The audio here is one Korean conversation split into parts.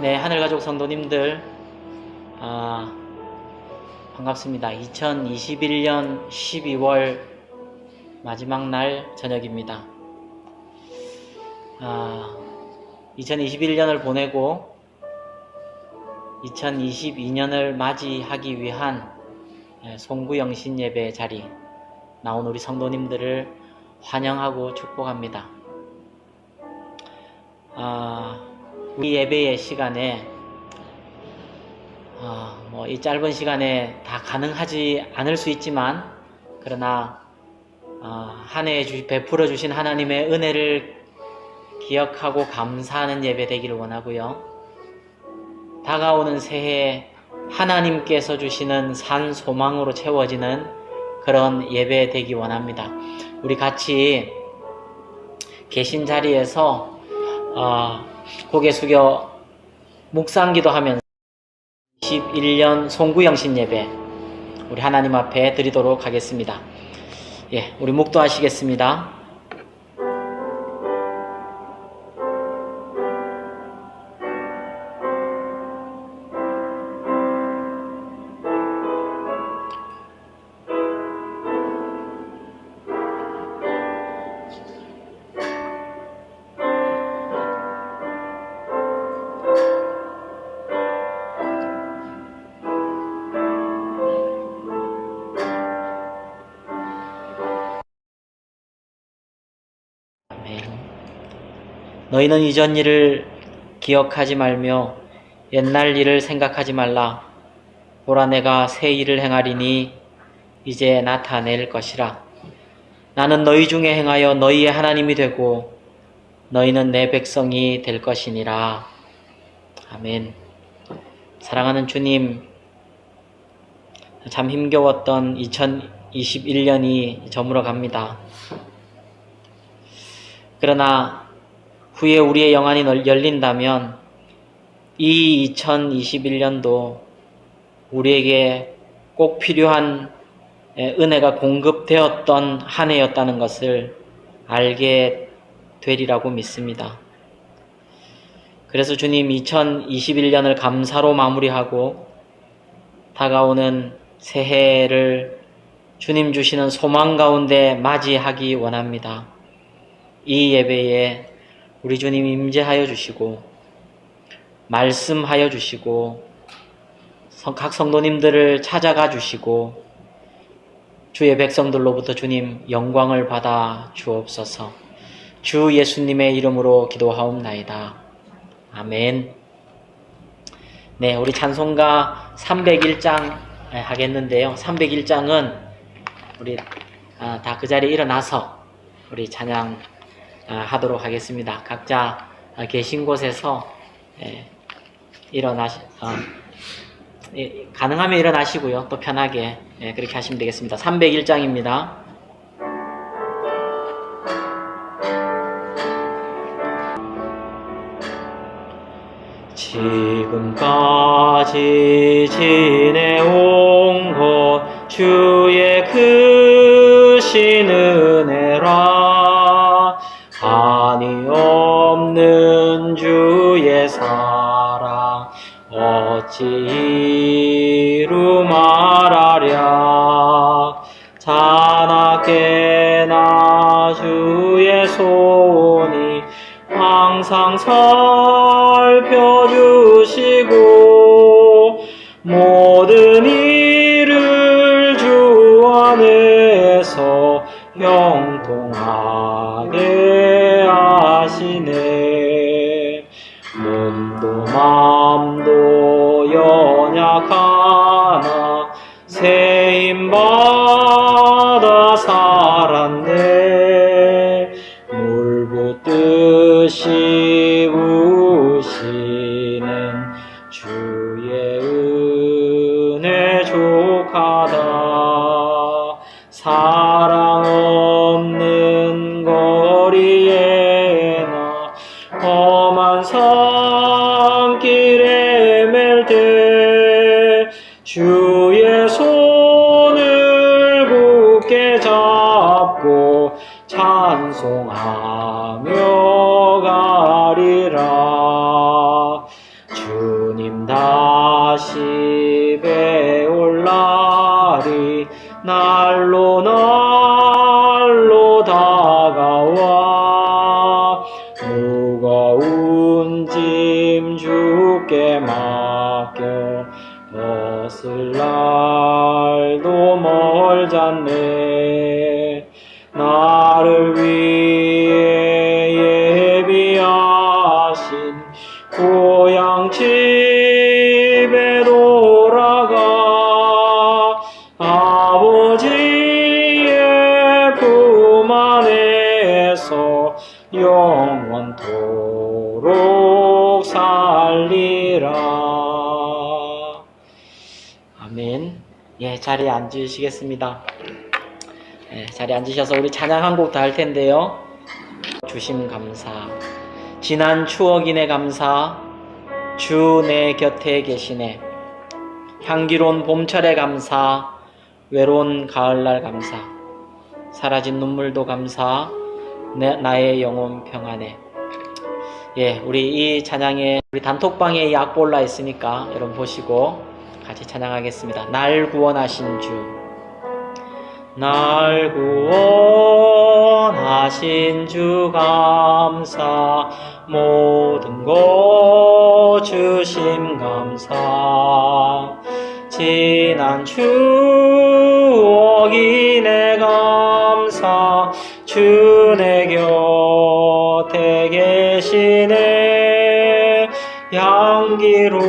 네, 하늘가족 성도님들, 반갑습니다. 2021년 12월 마지막 날 저녁입니다. 2021년을 보내고 2022년을 맞이하기 위한 송구영신 예배 자리 나온 우리 성도님들을 환영하고 축복합니다. 우리 예배의 시간에 이 짧은 시간에 다 가능하지 않을 수 있지만, 그러나 한 해에 베풀어 주신 하나님의 은혜를 기억하고 감사하는 예배 되기를 원하고요. 다가오는 새해 하나님께서 주시는 산 소망으로 채워지는 그런 예배 되기 원합니다. 우리 같이 계신 자리에서 고개 숙여 묵상기도 하면서 21년 송구영신 예배 우리 하나님 앞에 드리도록 하겠습니다. 우리 묵도하시겠습니다. 너희는 이전 일을 기억하지 말며 옛날 일을 생각하지 말라. 보라, 내가 새 일을 행하리니 이제 나타낼 것이라. 나는 너희 중에 행하여 너희의 하나님이 되고 너희는 내 백성이 될 것이니라. 아멘. 사랑하는 주님, 참 힘겨웠던 2021년이 저물어 갑니다. 그러나 후에 우리의 영안이 열린다면 이 2021년도 우리에게 꼭 필요한 은혜가 공급되었던 한 해였다는 것을 알게 되리라고 믿습니다. 그래서 주님, 2021년을 감사로 마무리하고 다가오는 새해를 주님 주시는 소망 가운데 맞이하기 원합니다. 이 예배에 우리 주님 임재하여 주시고 말씀하여 주시고 각 성도님들을 찾아가 주시고 주의 백성들로부터 주님 영광을 받아 주옵소서. 주 예수님의 이름으로 기도하옵나이다. 아멘. 네, 우리 찬송가 301장 하겠는데요. 301장은 우리 다 그 자리에 일어나서 우리 찬양 하도록 하겠습니다. 각자 계신 곳에서 가능하면 일어나시고요. 또 편하게 그렇게 하시면 되겠습니다. 301장입니다. 지금까지 지내온 것 주의 크신 은혜라. 한이 없는 주의 사랑 어찌 이루 말하랴. 자나깨나 주의 손이 항상 살펴주시고 모든 일을 주 안에서 형통하게 하시네. 몸도 맘도 연약하나 새 힘 받아 살았네. 물 붓듯이 부으시는 주의 은혜 족하다. 사랑 없는 거리에나 험한 산길에 맬 때 주의 손을 굳게 잡고 찬송하며 가리라. 주 집에 올 날이 날로 날로 다가와 무거운 짐 주께 맡겨 벗을 날도 멀잖네. 나를 위해 예비하신 고향 집에 돌아가 아버지의 품 안에서 영원토록 살리라. 아멘. 예, 자리에 앉으시겠습니다. 예, 자리에 앉으셔서 우리 찬양 한 곡 더 할 텐데요. 주심 감사, 지난 추억이네 감사, 주 내 곁에 계시네. 향기로운 봄철에 감사, 외로운 가을날 감사, 사라진 눈물도 감사, 나의 영혼 평안해. 예, 우리 이 찬양에 우리 단톡방에 이 악보 올라 있으니까 여러분 보시고 같이 찬양하겠습니다. 날 구원하신 주, 날 구원하신 주 감사, 모든 것 주심 감사, 지난 추억이 내 감사, 주 내 곁에 계시네. 향기로운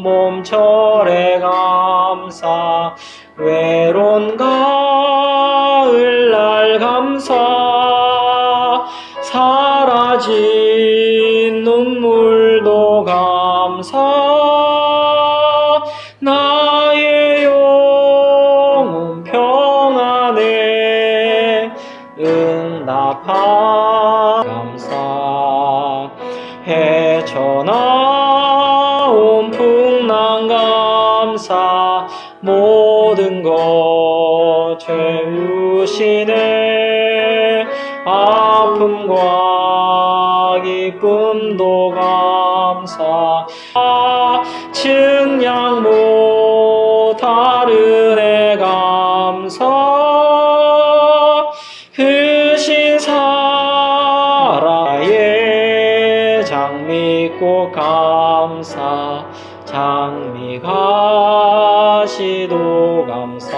봄철에 감사, 외로운 가을날 감사, 사라진 눈물도 감사, 나의 영혼 평안해. 응답한 감사, 헤쳐나온 풍랑 감사, 모든 것 채우시네. 아픔과 기쁨도 감사, 측량 못하는 애 감사, 크신 사랑의 장미꽃 감사, 장미가시도 감사,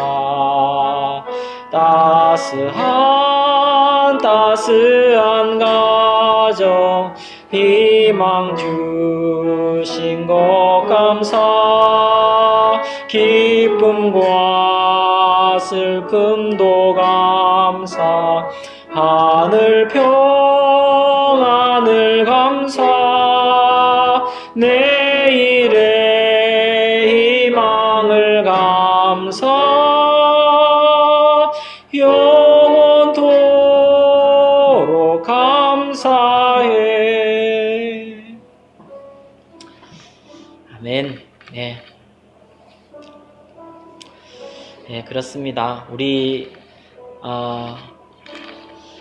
따스한 가정 희망 주신 것 감사, 기쁨과 슬픔도 감사, 하늘 평안을 감사, 내일의 희망을 감사, 영원토록 감사해. 아멘. 네. 네, 그렇습니다. 우리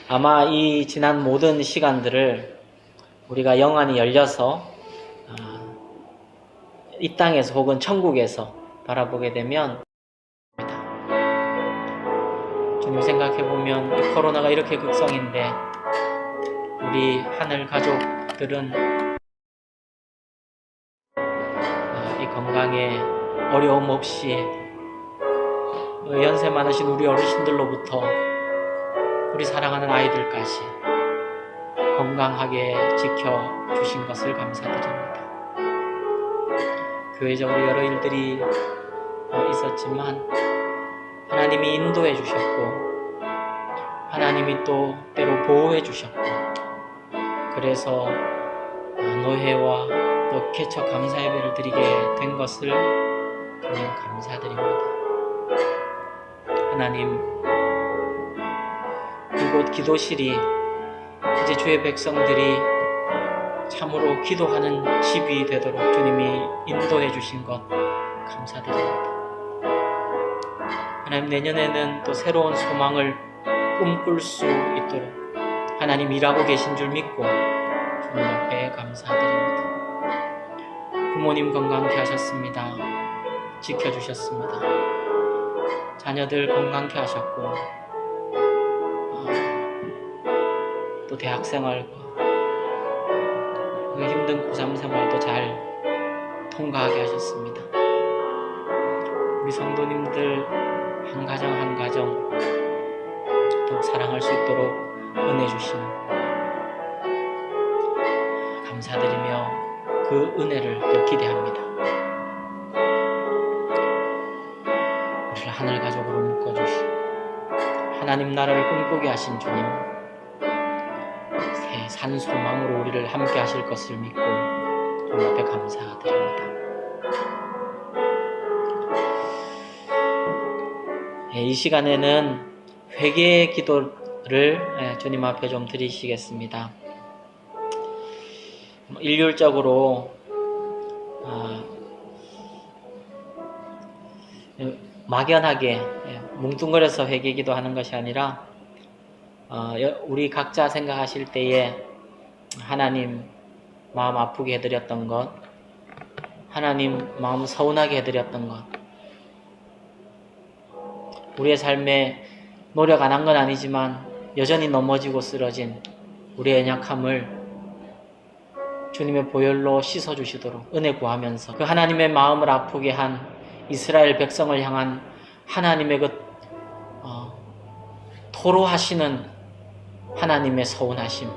아마 이 지난 모든 시간들을 우리가 영안이 열려서 이 땅에서 혹은 천국에서 바라보게 되면, 주님 생각해보면 이 코로나가 이렇게 극성인데 우리 하늘 가족들은 이 건강에 어려움 없이 연세 많으신 우리 어르신들로부터 우리 사랑하는 아이들까지 건강하게 지켜주신 것을 감사드립니다. 교회적으로 여러 일들이 있었지만 하나님이 인도해 주셨고 하나님이 또 때로 보호해 주셨고, 그래서 노회와 또 개척 감사 예배를 드리게 된 것을 그냥 감사드립니다. 하나님, 이곳 기도실이 이제 주의 백성들이 참으로 기도하는 집이 되도록 주님이 인도해 주신 것 감사드립니다. 하나님, 내년에는 또 새로운 소망을 꿈꿀 수 있도록 하나님 일하고 계신 줄 믿고 주님 앞에 감사드립니다. 부모님 건강케 하셨습니다. 지켜주셨습니다. 자녀들 건강케 하셨고 또 대학생활과 그 힘든 고3 생활도 잘 통과하게 하셨습니다. 우리 성도님들 한 가정 한 가정 더욱 사랑할 수 있도록 은혜 주시는 감사드리며 그 은혜를 또 기대합니다. 우리를 하늘 가족으로 묶어주시고 하나님 나라를 꿈꾸게 하신 주님, 새 산 소망으로 우리를 함께 하실 것을 믿고 주님 앞에 감사드립니다. 이 시간에는 회개의 기도를 주님 앞에 좀 드리시겠습니다. 일률적으로 막연하게 뭉뚱그려서 회개 기도하는 것이 아니라 우리 각자 생각하실 때에 하나님 마음 아프게 해드렸던 것, 하나님 마음 서운하게 해드렸던 것, 우리의 삶에 노력 안 한 건 아니지만 여전히 넘어지고 쓰러진 우리의 연약함을 주님의 보혈로 씻어주시도록 은혜 구하면서 그 하나님의 마음을 아프게 한 이스라엘 백성을 향한 하나님의 그 토로하시는 하나님의 서운하심,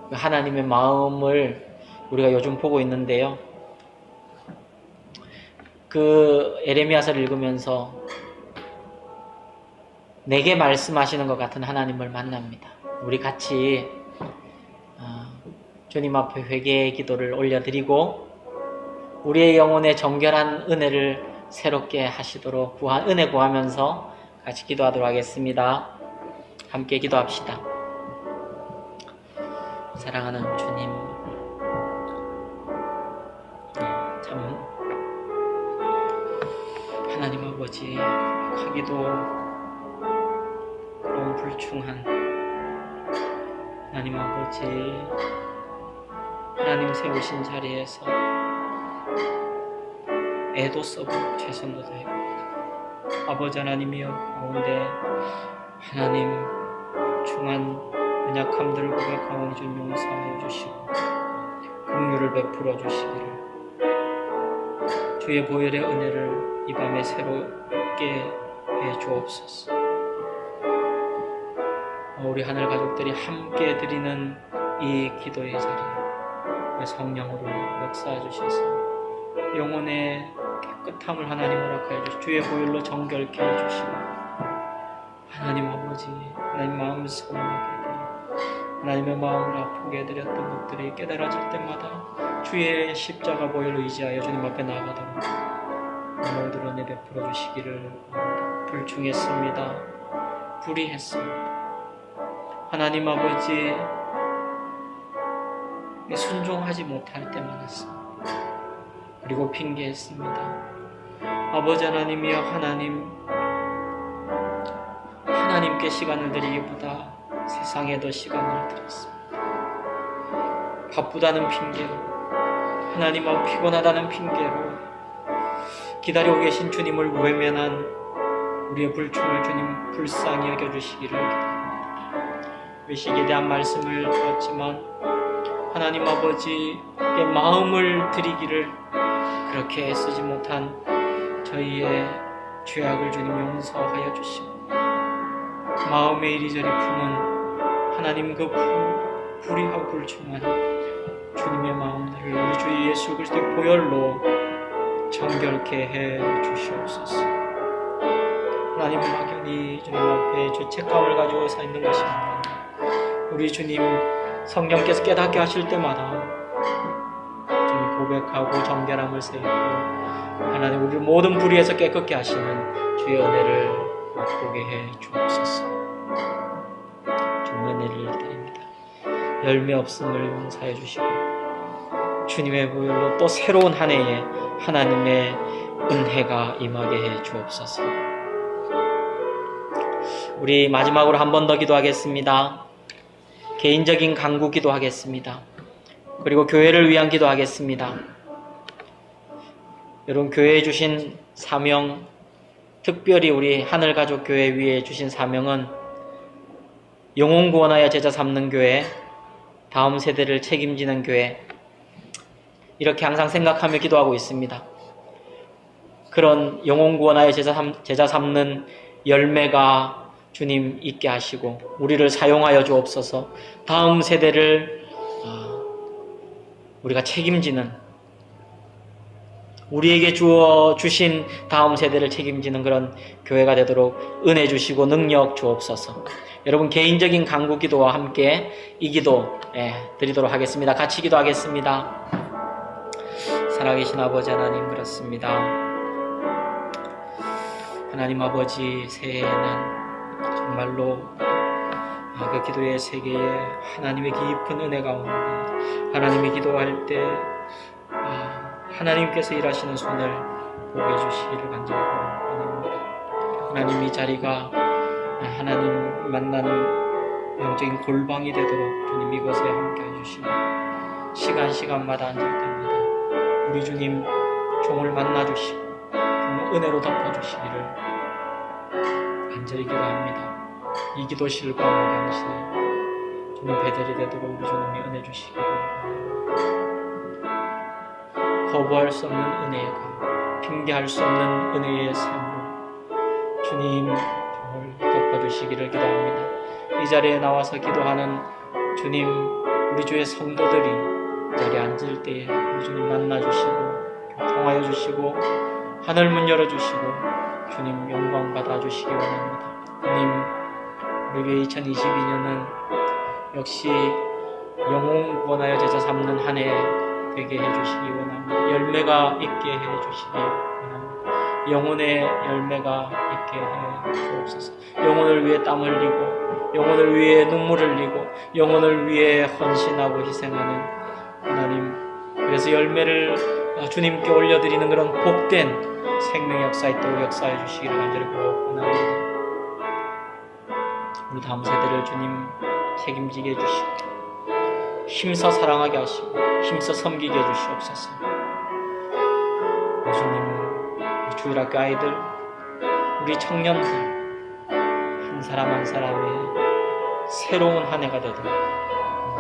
그 하나님의 마음을 우리가 요즘 보고 있는데요. 그 에레미야서를 읽으면서 내게 말씀하시는 것 같은 하나님을 만납니다. 우리 같이 주님 앞에 회개의 기도를 올려드리고 우리의 영혼에 정결한 은혜를 새롭게 하시도록 은혜 구하면서 같이 기도하도록 하겠습니다. 함께 기도합시다. 사랑하는 주님, 참 하나님 아버지, 하기도 그런 불충한 하나님 아버지, 하나님 세우신 자리에서 애도 써보고 최선도 다하고 아버지 하나님이여 가운데 하나님 중한 연약함들을 고백하오니 좀 용서하여 주시고 긍휼을 베풀어 주시기를 주의 보혈의 은혜를 이 밤에 새롭게 해 주옵소서. 우리 하늘 가족들이 함께 드리는 이 기도의 자리에 성령으로 역사해 주셔서 영혼의 깨끗함을 하나님 허락하여 주시고 주의 보혈로 정결케 해주시고 하나님 아버지, 하나님 마음을 서운하게 해드리고 하나님의 마음을 아프게 해드렸던 것들이 깨달아질 때마다 주의 십자가 보혈로 의지하여 주님 앞에 나아가도록 모두 은혜 베풀어 주시기를 불충했습니다. 불의했습니다. 하나님 아버지, 순종하지 못할 때 많았습니다. 그리고 핑계했습니다. 아버지 하나님이여 하나님께 시간을 드리기보다 세상에 더 시간을 드렸습니다. 바쁘다는 핑계로, 하나님 앞 피곤하다는 핑계로 기다리고 계신 주님을 외면한 우리의 불충을 주님 불쌍히 여겨주시기를 기도합니다. 외식에 대한 말씀을 들었지만 하나님 아버지의 마음을 드리기를 그렇게 애쓰지 못한 저희의 죄악을 주님 용서하여 주시고 마음의 이리저리 품은 하나님 그 불의하고 불충한 주님의 마음들을 우리 주 예수 그리스도의 보혈로 정결케 해 주시옵소서. 하나님 막연히 주님 앞에 죄책감을 가지고 서 있는 것이 아니라 우리 주님 성령께서 깨닫게 하실 때마다 주님 고백하고 정결함을 세우고 하나님 우리 모든 불의에서 깨끗게 하시는 주의 은혜를 맛보게 해 주옵소서. 주님의 은혜를 드립니다. 열매 없음을 용서해 주시고 주님의 보혈로 또 새로운 한 해에 하나님의 은혜가 임하게 해 주옵소서. 우리 마지막으로 한 번 더 기도하겠습니다. 개인적인 간구 기도하겠습니다. 그리고 교회를 위한 기도하겠습니다. 여러분, 교회에 주신 사명, 특별히 우리 하늘가족교회 위에 주신 사명은 영혼 구원하여 제자 삼는 교회, 다음 세대를 책임지는 교회, 이렇게 항상 생각하며 기도하고 있습니다. 그런 영혼 구원하여 제자 삼는 열매가 주님 있게 하시고 우리를 사용하여 주옵소서. 다음 세대를 우리가 책임지는, 우리에게 주신 다음 세대를 책임지는 그런 교회가 되도록 은혜 주시고 능력 주옵소서. 여러분, 개인적인 간구 기도와 함께 이 기도 드리도록 하겠습니다. 같이 기도하겠습니다. 살아계신 아버지 하나님, 그렇습니다. 하나님 아버지, 새해에는 정말로 그 기도의 세계에 하나님의 깊은 은혜 가운데 하나님이 기도할 때 하나님께서 일하시는 손을 보게 해주시기를 간절히 원합니다. 하나님, 이 자리가 하나님 만나는 영적인 골방이 되도록 주님 이곳에 함께 해주시고 시간마다 앉을 때마다 우리 주님 종을 만나주시고 정말 은혜로 덮어주시기를 간절히 기도합니다. 이 기도실 가운데 당시에 주님 배달이 되도록 우리 주님이 은혜 주시기를 거부할 수 없는 은혜가, 핑계할 수 없는 은혜의 샘으로 주님 종을 덮어주시기를 기도합니다. 이 자리에 나와서 기도하는 주님, 우리 주의 성도들이 자리에 앉을 때에 우리 주님 만나주시고 통하여 주시고 하늘 문 열어주시고 주님 영광 받아주시기 원합니다. 주님, 우리 2022년은 역시 영혼 구원하여 제자 삼는 한 해 되게 해주시기 원합니다. 열매가 있게 해주시기 원합니다. 영혼의 열매가 있게 해주옵소서. 영혼을 위해 땀 흘리고 영혼을 위해 눈물 흘리고 영혼을 위해 헌신하고 희생하는 하나님, 그래서 열매를 주님께 올려드리는 그런 복된 생명의 역사 있도록 역사해 주시기를 간절히 원합니다. 우리 다음 세대를 주님 책임지게 해주시고 힘써 사랑하게 하시고 힘써 섬기게 해주시옵소서. 주님, 우리 주일학교 아이들, 우리 청년들 한 사람 한 사람의 새로운 한 해가 되도록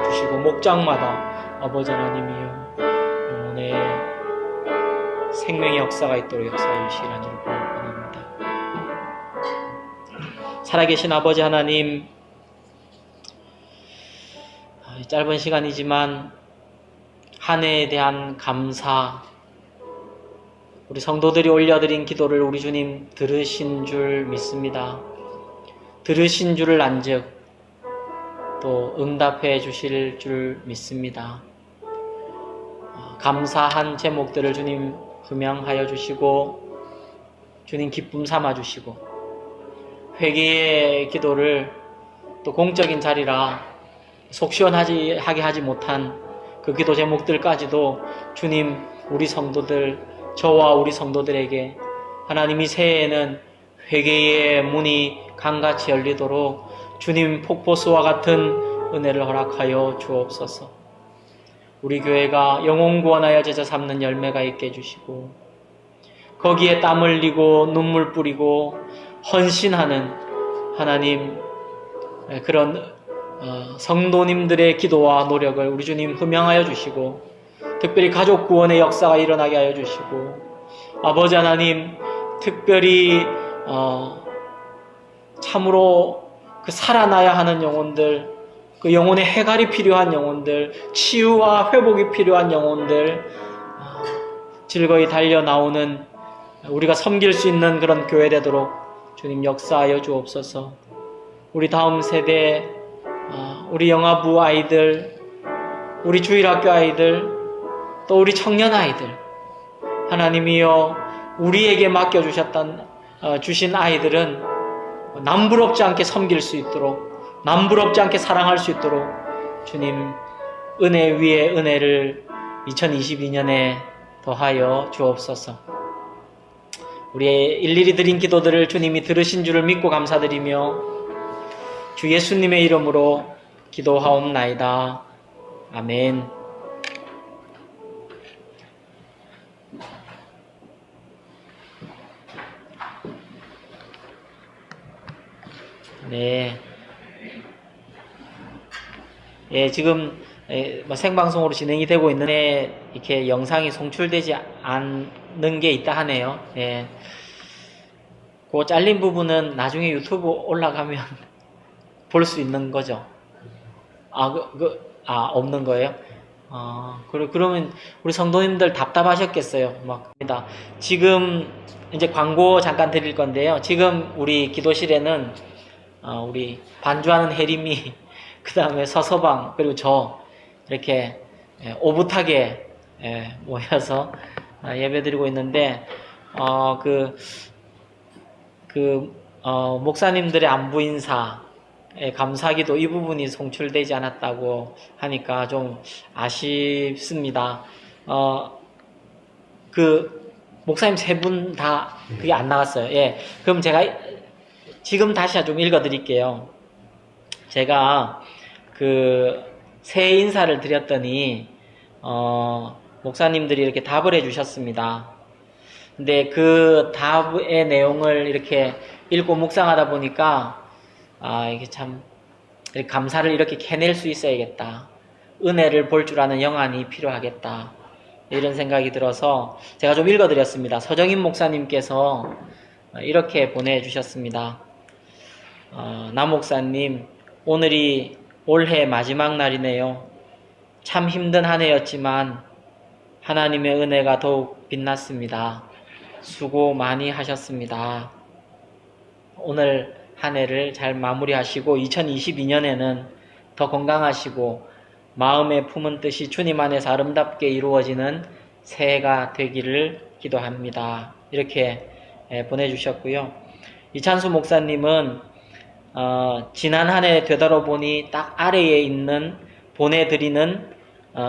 주시고 목장마다 아버지 하나님이여 영혼의 생명의 역사가 있도록 역사해 주시기를 간절히 원합니다. 살아계신 아버지 하나님, 짧은 시간이지만 한 해에 대한 감사, 우리 성도들이 올려드린 기도를 우리 주님 들으신 줄 믿습니다. 들으신 줄을 안즉 또 응답해 주실 줄 믿습니다. 감사한 제목들을 주님 흠양하여 주시고 주님 기쁨 삼아 주시고 회개의 기도를 또 공적인 자리라 속 시원하게 하지 못한 그 기도 제목들까지도 주님, 우리 성도들, 저와 우리 성도들에게 하나님이 새해에는 회개의 문이 강같이 열리도록 주님 폭포수와 같은 은혜를 허락하여 주옵소서. 우리 교회가 영혼 구원하여 제자 삼는 열매가 있게 해주시고 거기에 땀 흘리고 눈물 뿌리고 헌신하는 하나님, 그런 성도님들의 기도와 노력을 우리 주님 흠양하여 주시고 특별히 가족 구원의 역사가 일어나게 하여 주시고 아버지 하나님, 특별히 참으로 그 살아나야 하는 영혼들, 그 영혼의 해갈이 필요한 영혼들, 치유와 회복이 필요한 영혼들, 즐거이 달려 나오는 우리가 섬길 수 있는 그런 교회 되도록 주님 역사하여 주옵소서. 우리 다음 세대, 우리 영아부 아이들, 우리 주일학교 아이들, 또 우리 청년 아이들, 하나님이여 우리에게 주신 아이들은 남부럽지 않게 섬길 수 있도록, 남부럽지 않게 사랑할 수 있도록 주님 은혜 위에 은혜를 2022년에 더하여 주옵소서. 우리의 일일이 드린 기도들을 주님이 들으신 줄을 믿고 감사드리며 주 예수님의 이름으로 기도하옵나이다. 아멘. 네. 예, 지금 뭐 생방송으로 진행이 되고 있는데 이렇게 영상이 송출되지 않는 게 있다 하네요. 예. 그 잘린 부분은 나중에 유튜브 올라가면 볼 수 있는 거죠. 없는 거예요? 그러면 우리 성도님들 답답하셨겠어요. 지금 이제 광고 잠깐 드릴 건데요. 지금 우리 기도실에는, 우리 반주하는 혜림이, 그 다음에 서서방, 그리고 저, 이렇게, 오붓하게, 모여서 예배 드리고 있는데, 목사님들의 안부 인사, 감사기도 이 부분이 송출되지 않았다고 하니까 좀 아쉽습니다. 목사님 세 분 다 그게 안 나갔어요. 예. 그럼 제가 지금 다시 좀 읽어 드릴게요. 제가 새해 인사를 드렸더니, 목사님들이 이렇게 답을 해 주셨습니다. 근데 그 답의 내용을 이렇게 읽고 묵상하다 보니까, 이게 참, 감사를 이렇게 캐낼 수 있어야겠다. 은혜를 볼 줄 아는 영안이 필요하겠다. 이런 생각이 들어서 제가 좀 읽어드렸습니다. 서정인 목사님께서 이렇게 보내주셨습니다. 남 목사님, 오늘이 올해 마지막 날이네요. 참 힘든 한 해였지만 하나님의 은혜가 더욱 빛났습니다. 수고 많이 하셨습니다. 오늘 한 해를 잘 마무리하시고 2022년에는 더 건강하시고 마음에 품은 뜻이 주님 안에서 아름답게 이루어지는 새해가 되기를 기도합니다. 이렇게 보내주셨고요. 이찬수 목사님은 지난 한 해 되돌아보니 딱 아래에 있는 보내드리는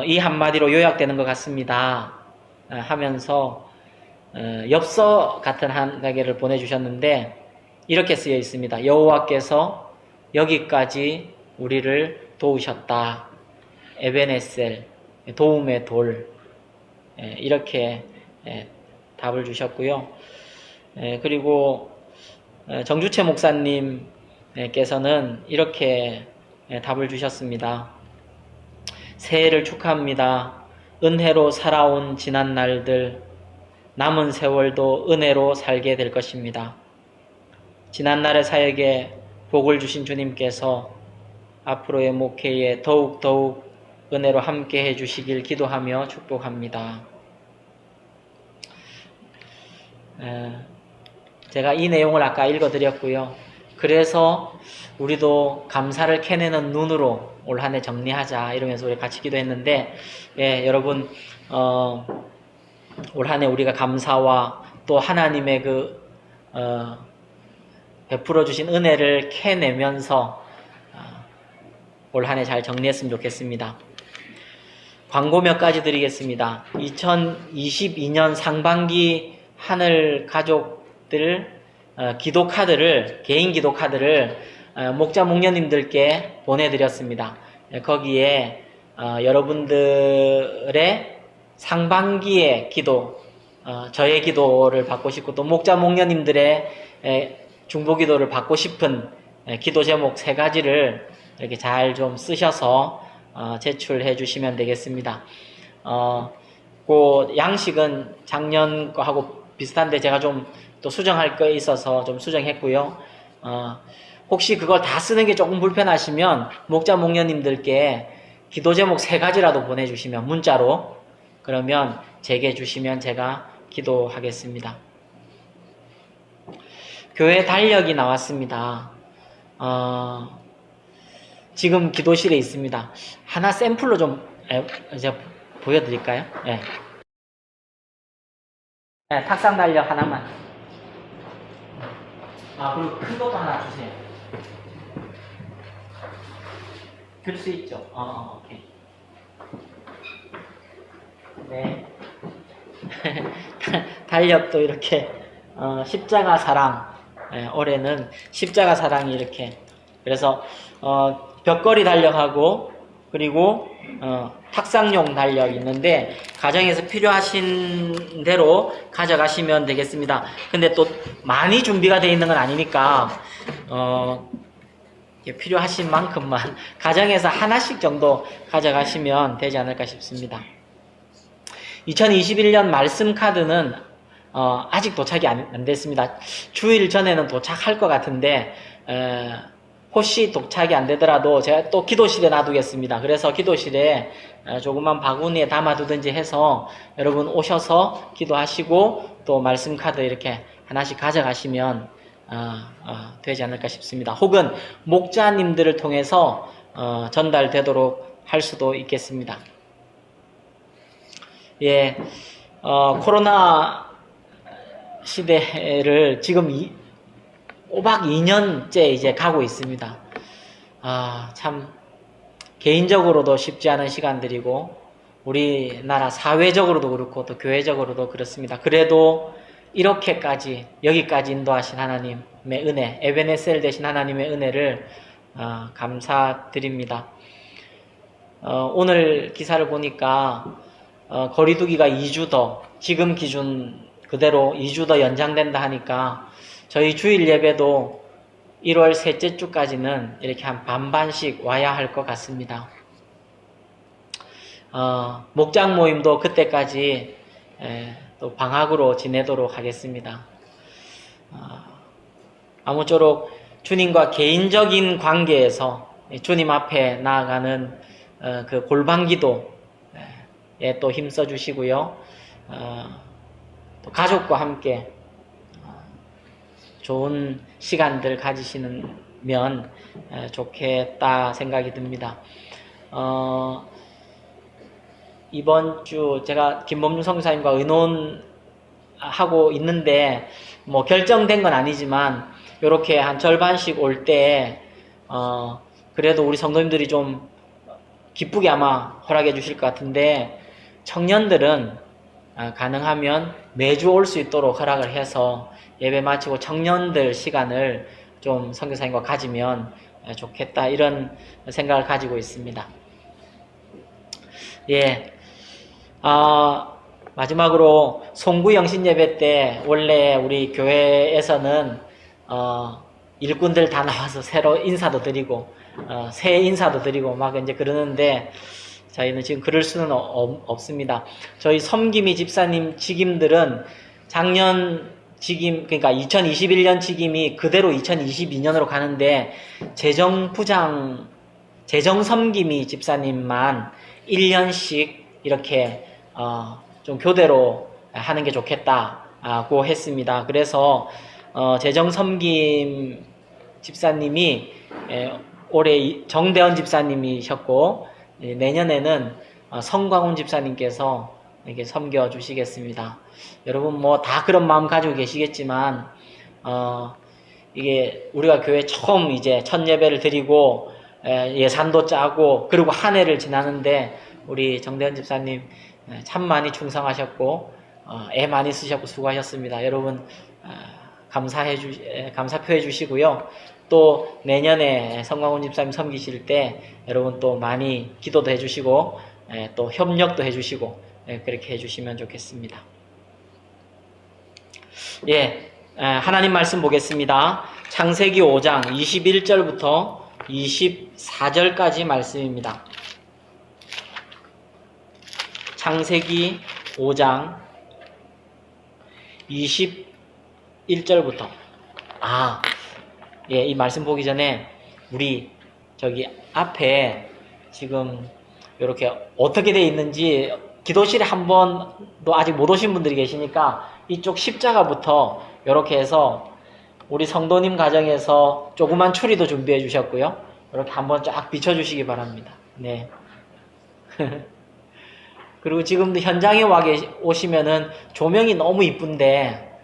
이 한마디로 요약되는 것 같습니다. 하면서 엽서 같은 한 가게를 보내주셨는데 이렇게 쓰여 있습니다. 여호와께서 여기까지 우리를 도우셨다. 에베네셀, 도움의 돌, 이렇게 답을 주셨고요. 그리고 정주채 목사님께서는 이렇게 답을 주셨습니다. 새해를 축하합니다. 은혜로 살아온 지난 날들, 남은 세월도 은혜로 살게 될 것입니다. 지난날의 사역에 복을 주신 주님께서 앞으로의 목회에 더욱 은혜로 함께 해주시길 기도하며 축복합니다. 제가 이 내용을 아까 읽어드렸고요. 그래서 우리도 감사를 캐내는 눈으로 올 한 해 정리하자 이러면서 우리 같이 기도했는데, 여러분 올 한 해 우리가 감사와 또 하나님의 베풀어 주신 은혜를 캐내면서 올 한 해 잘 정리했으면 좋겠습니다. 광고 몇 가지 드리겠습니다. 2022년 상반기 하늘 가족들 기도 카드를, 개인 기도 카드를 목자 목녀님들께 보내드렸습니다. 거기에 여러분들의 상반기의 기도, 저의 기도를 받고 싶고 또 목자 목녀님들의 중보 기도를 받고 싶은 기도 제목 3가지를 이렇게 잘 좀 쓰셔서 제출해 주시면 되겠습니다. 그 양식은 작년 거하고 비슷한데 제가 좀 또 수정할 거 있어서 좀 수정했고요. 혹시 그걸 다 쓰는 게 조금 불편하시면 목자 목녀님들께 기도 제목 3가지라도 보내주시면 문자로, 그러면 제게 주시면 제가 기도하겠습니다. 교회 달력이 나왔습니다. 지금 기도실에 있습니다. 하나 샘플로 좀 이제 보여드릴까요? 네, 탁상 달력 하나만. 그리고 큰 것도 하나 주세요. 들 수 있죠? 오케이. 네. 달력도 이렇게, 십자가 사랑. 올해는 십자가 사랑이 이렇게. 그래서, 벽걸이 달력하고, 그리고, 탁상용 달력이 있는데, 가정에서 필요하신 대로 가져가시면 되겠습니다. 근데 또 많이 준비가 되어 있는 건 아니니까, 필요하신 만큼만 가정에서 하나씩 정도 가져가시면 되지 않을까 싶습니다. 2021년 말씀 카드는 아직 도착이 안 됐습니다. 주일 전에는 도착할 것 같은데 혹시 도착이 안 되더라도 제가 또 기도실에 놔두겠습니다. 그래서 기도실에 조그만 바구니에 담아두든지 해서 여러분 오셔서 기도하시고 또 말씀 카드 이렇게 하나씩 가져가시면 되지 않을까 싶습니다. 혹은 목자님들을 통해서 전달되도록 할 수도 있겠습니다. 예, 코로나 시대를 지금 꼬박 2년째 이제 가고 있습니다. 참 개인적으로도 쉽지 않은 시간들이고 우리나라 사회적으로도 그렇고 또 교회적으로도 그렇습니다. 그래도 이렇게까지 여기까지 인도하신 하나님의 은혜, 에베네셀 되신 하나님의 은혜를 감사드립니다. 오늘 기사를 보니까 거리두기가 2주 더, 지금 기준 그대로 2주 더 연장된다 하니까 저희 주일 예배도 1월 셋째 주까지는 이렇게 한 반반씩 와야 할 것 같습니다. 목장 모임도 그때까지 또 방학으로 지내도록 하겠습니다. 아무쪼록 주님과 개인적인 관계에서 주님 앞에 나아가는 그 골방기도에 또 힘써 주시고요. 또 가족과 함께 좋은 시간들 가지시면 좋겠다 생각이 듭니다. 이번 주 제가 김범준 선교사님과 의논하고 있는데 뭐 결정된 건 아니지만 이렇게 한 절반씩 올 때 그래도 우리 성도님들이 좀 기쁘게 아마 허락해 주실 것 같은데 청년들은 가능하면 매주 올 수 있도록 허락을 해서 예배 마치고 청년들 시간을 좀 선교사님과 가지면 좋겠다 이런 생각을 가지고 있습니다. 예, 마지막으로 송구 영신 예배 때 원래 우리 교회에서는 일꾼들 다 나와서 새로 인사도 드리고 새해 인사도 드리고 막 이제 그러는데 저희는 지금 그럴 수는 없습니다. 저희 섬김이 집사님 직임들은 작년 직임, 그러니까 2021년 직임이 그대로 2022년으로 가는데 재정 섬김이 집사님만 1년씩 이렇게 좀 교대로 하는 게 좋겠다고 했습니다. 그래서 재정 섬김 집사님이 올해 정대원 집사님이셨고 내년에는 성광훈 집사님께서 이렇게 섬겨 주시겠습니다. 여러분 뭐 다 그런 마음 가지고 계시겠지만 이게 우리가 교회 처음 이제 첫 예배를 드리고 예산도 짜고 그리고 한 해를 지나는데 우리 정대현 집사님 참 많이 충성하셨고 애 많이 쓰셨고 수고하셨습니다. 여러분 감사표해 주시고요. 또 내년에 성광훈 집사님 섬기실 때 여러분 또 많이 기도도 해주시고 또 협력도 해주시고 그렇게 해주시면 좋겠습니다. 예, 하나님 말씀 보겠습니다. 창세기 5장 21절부터 24절까지 말씀입니다. 창세기 5장 21절부터 예, 이 말씀 보기 전에 우리 저기 앞에 지금 이렇게 어떻게 되어 있는지 기도실에 한 번도 아직 못 오신 분들이 계시니까 이쪽 십자가부터 이렇게 해서 우리 성도님 가정에서 조그만 추리도 준비해 주셨고요. 이렇게 한번 쫙 비춰주시기 바랍니다. 네. 그리고 지금도 현장에 오시면은 조명이 너무 이쁜데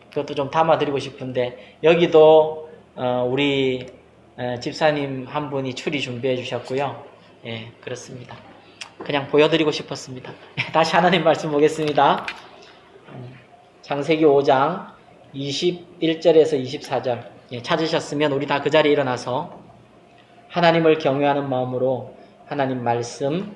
그것도 좀 담아드리고 싶은데 여기도 우리 집사님 한 분이 추리 준비해 주셨고요. 예, 그렇습니다. 그냥 보여드리고 싶었습니다. 다시 하나님 말씀 보겠습니다. 창세기 5장 21절에서 24절 찾으셨으면 우리 다 그 자리에 일어나서 하나님을 경외하는 마음으로 하나님 말씀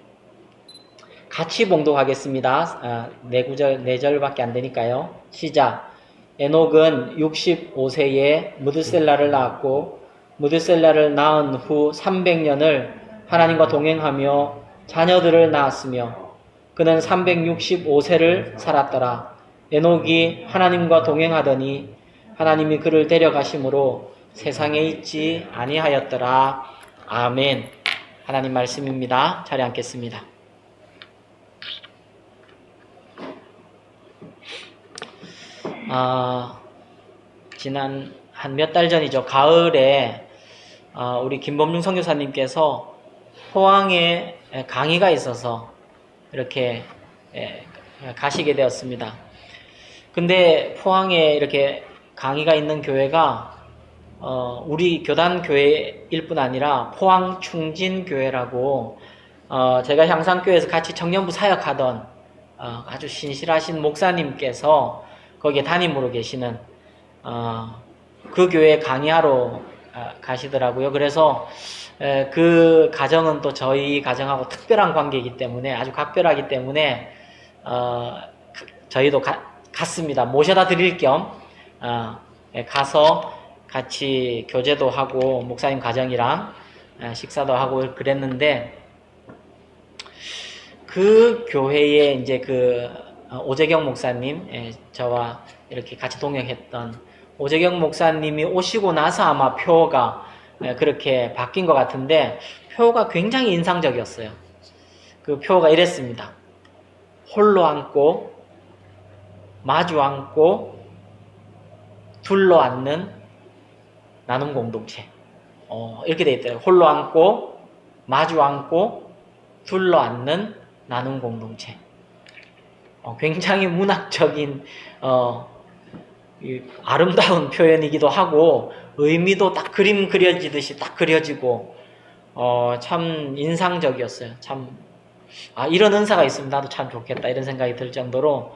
같이 봉독하겠습니다. 4절밖에 안 되니까요. 시작. 에녹은 65세에 무드셀라를 낳았고 무드셀라를 낳은 후 300년을 하나님과 동행하며 자녀들을 낳았으며 그는 365세를 살았더라. 에녹이 하나님과 동행하더니 하나님이 그를 데려가심으로 세상에 있지 아니하였더라. 아멘. 하나님 말씀입니다. 자리에 앉겠습니다. 지난 한 몇 달 전이죠. 가을에 우리 김범중 선교사님께서 포항에 강의가 있어서 이렇게 가시게 되었습니다. 근데 포항에 이렇게 강의가 있는 교회가 우리 교단 교회일 뿐 아니라 포항 충진교회라고 제가 향상교회에서 같이 청년부 사역하던 아주 신실하신 목사님께서 거기에 담임으로 계시는 그 교회에 강의하러 가시더라고요. 그래서 그 가정은 또 저희 가정하고 특별한 관계이기 때문에 아주 각별하기 때문에 저희도 갔습니다. 모셔다 드릴 겸 가서 같이 교제도 하고 목사님 가정이랑 식사도 하고 그랬는데 그 교회에 이제 그 오재경 목사님 저와 이렇게 같이 동행했던 오재경 목사님이 오시고 나서 아마 표가 그렇게 바뀐 것 같은데 표가 굉장히 인상적이었어요. 그 표가 이랬습니다. 홀로 앉고 마주 앉고 둘러 앉는 나눔 공동체. 이렇게 돼 있더라고요. 홀로 앉고 마주 앉고 둘러 앉는 나눔 공동체. 굉장히 문학적인 아름다운 표현이기도 하고 의미도 딱 그림 그려지듯이 딱 그려지고 참 인상적이었어요. 참 이런 은사가 있으면 나도 참 좋겠다 이런 생각이 들 정도로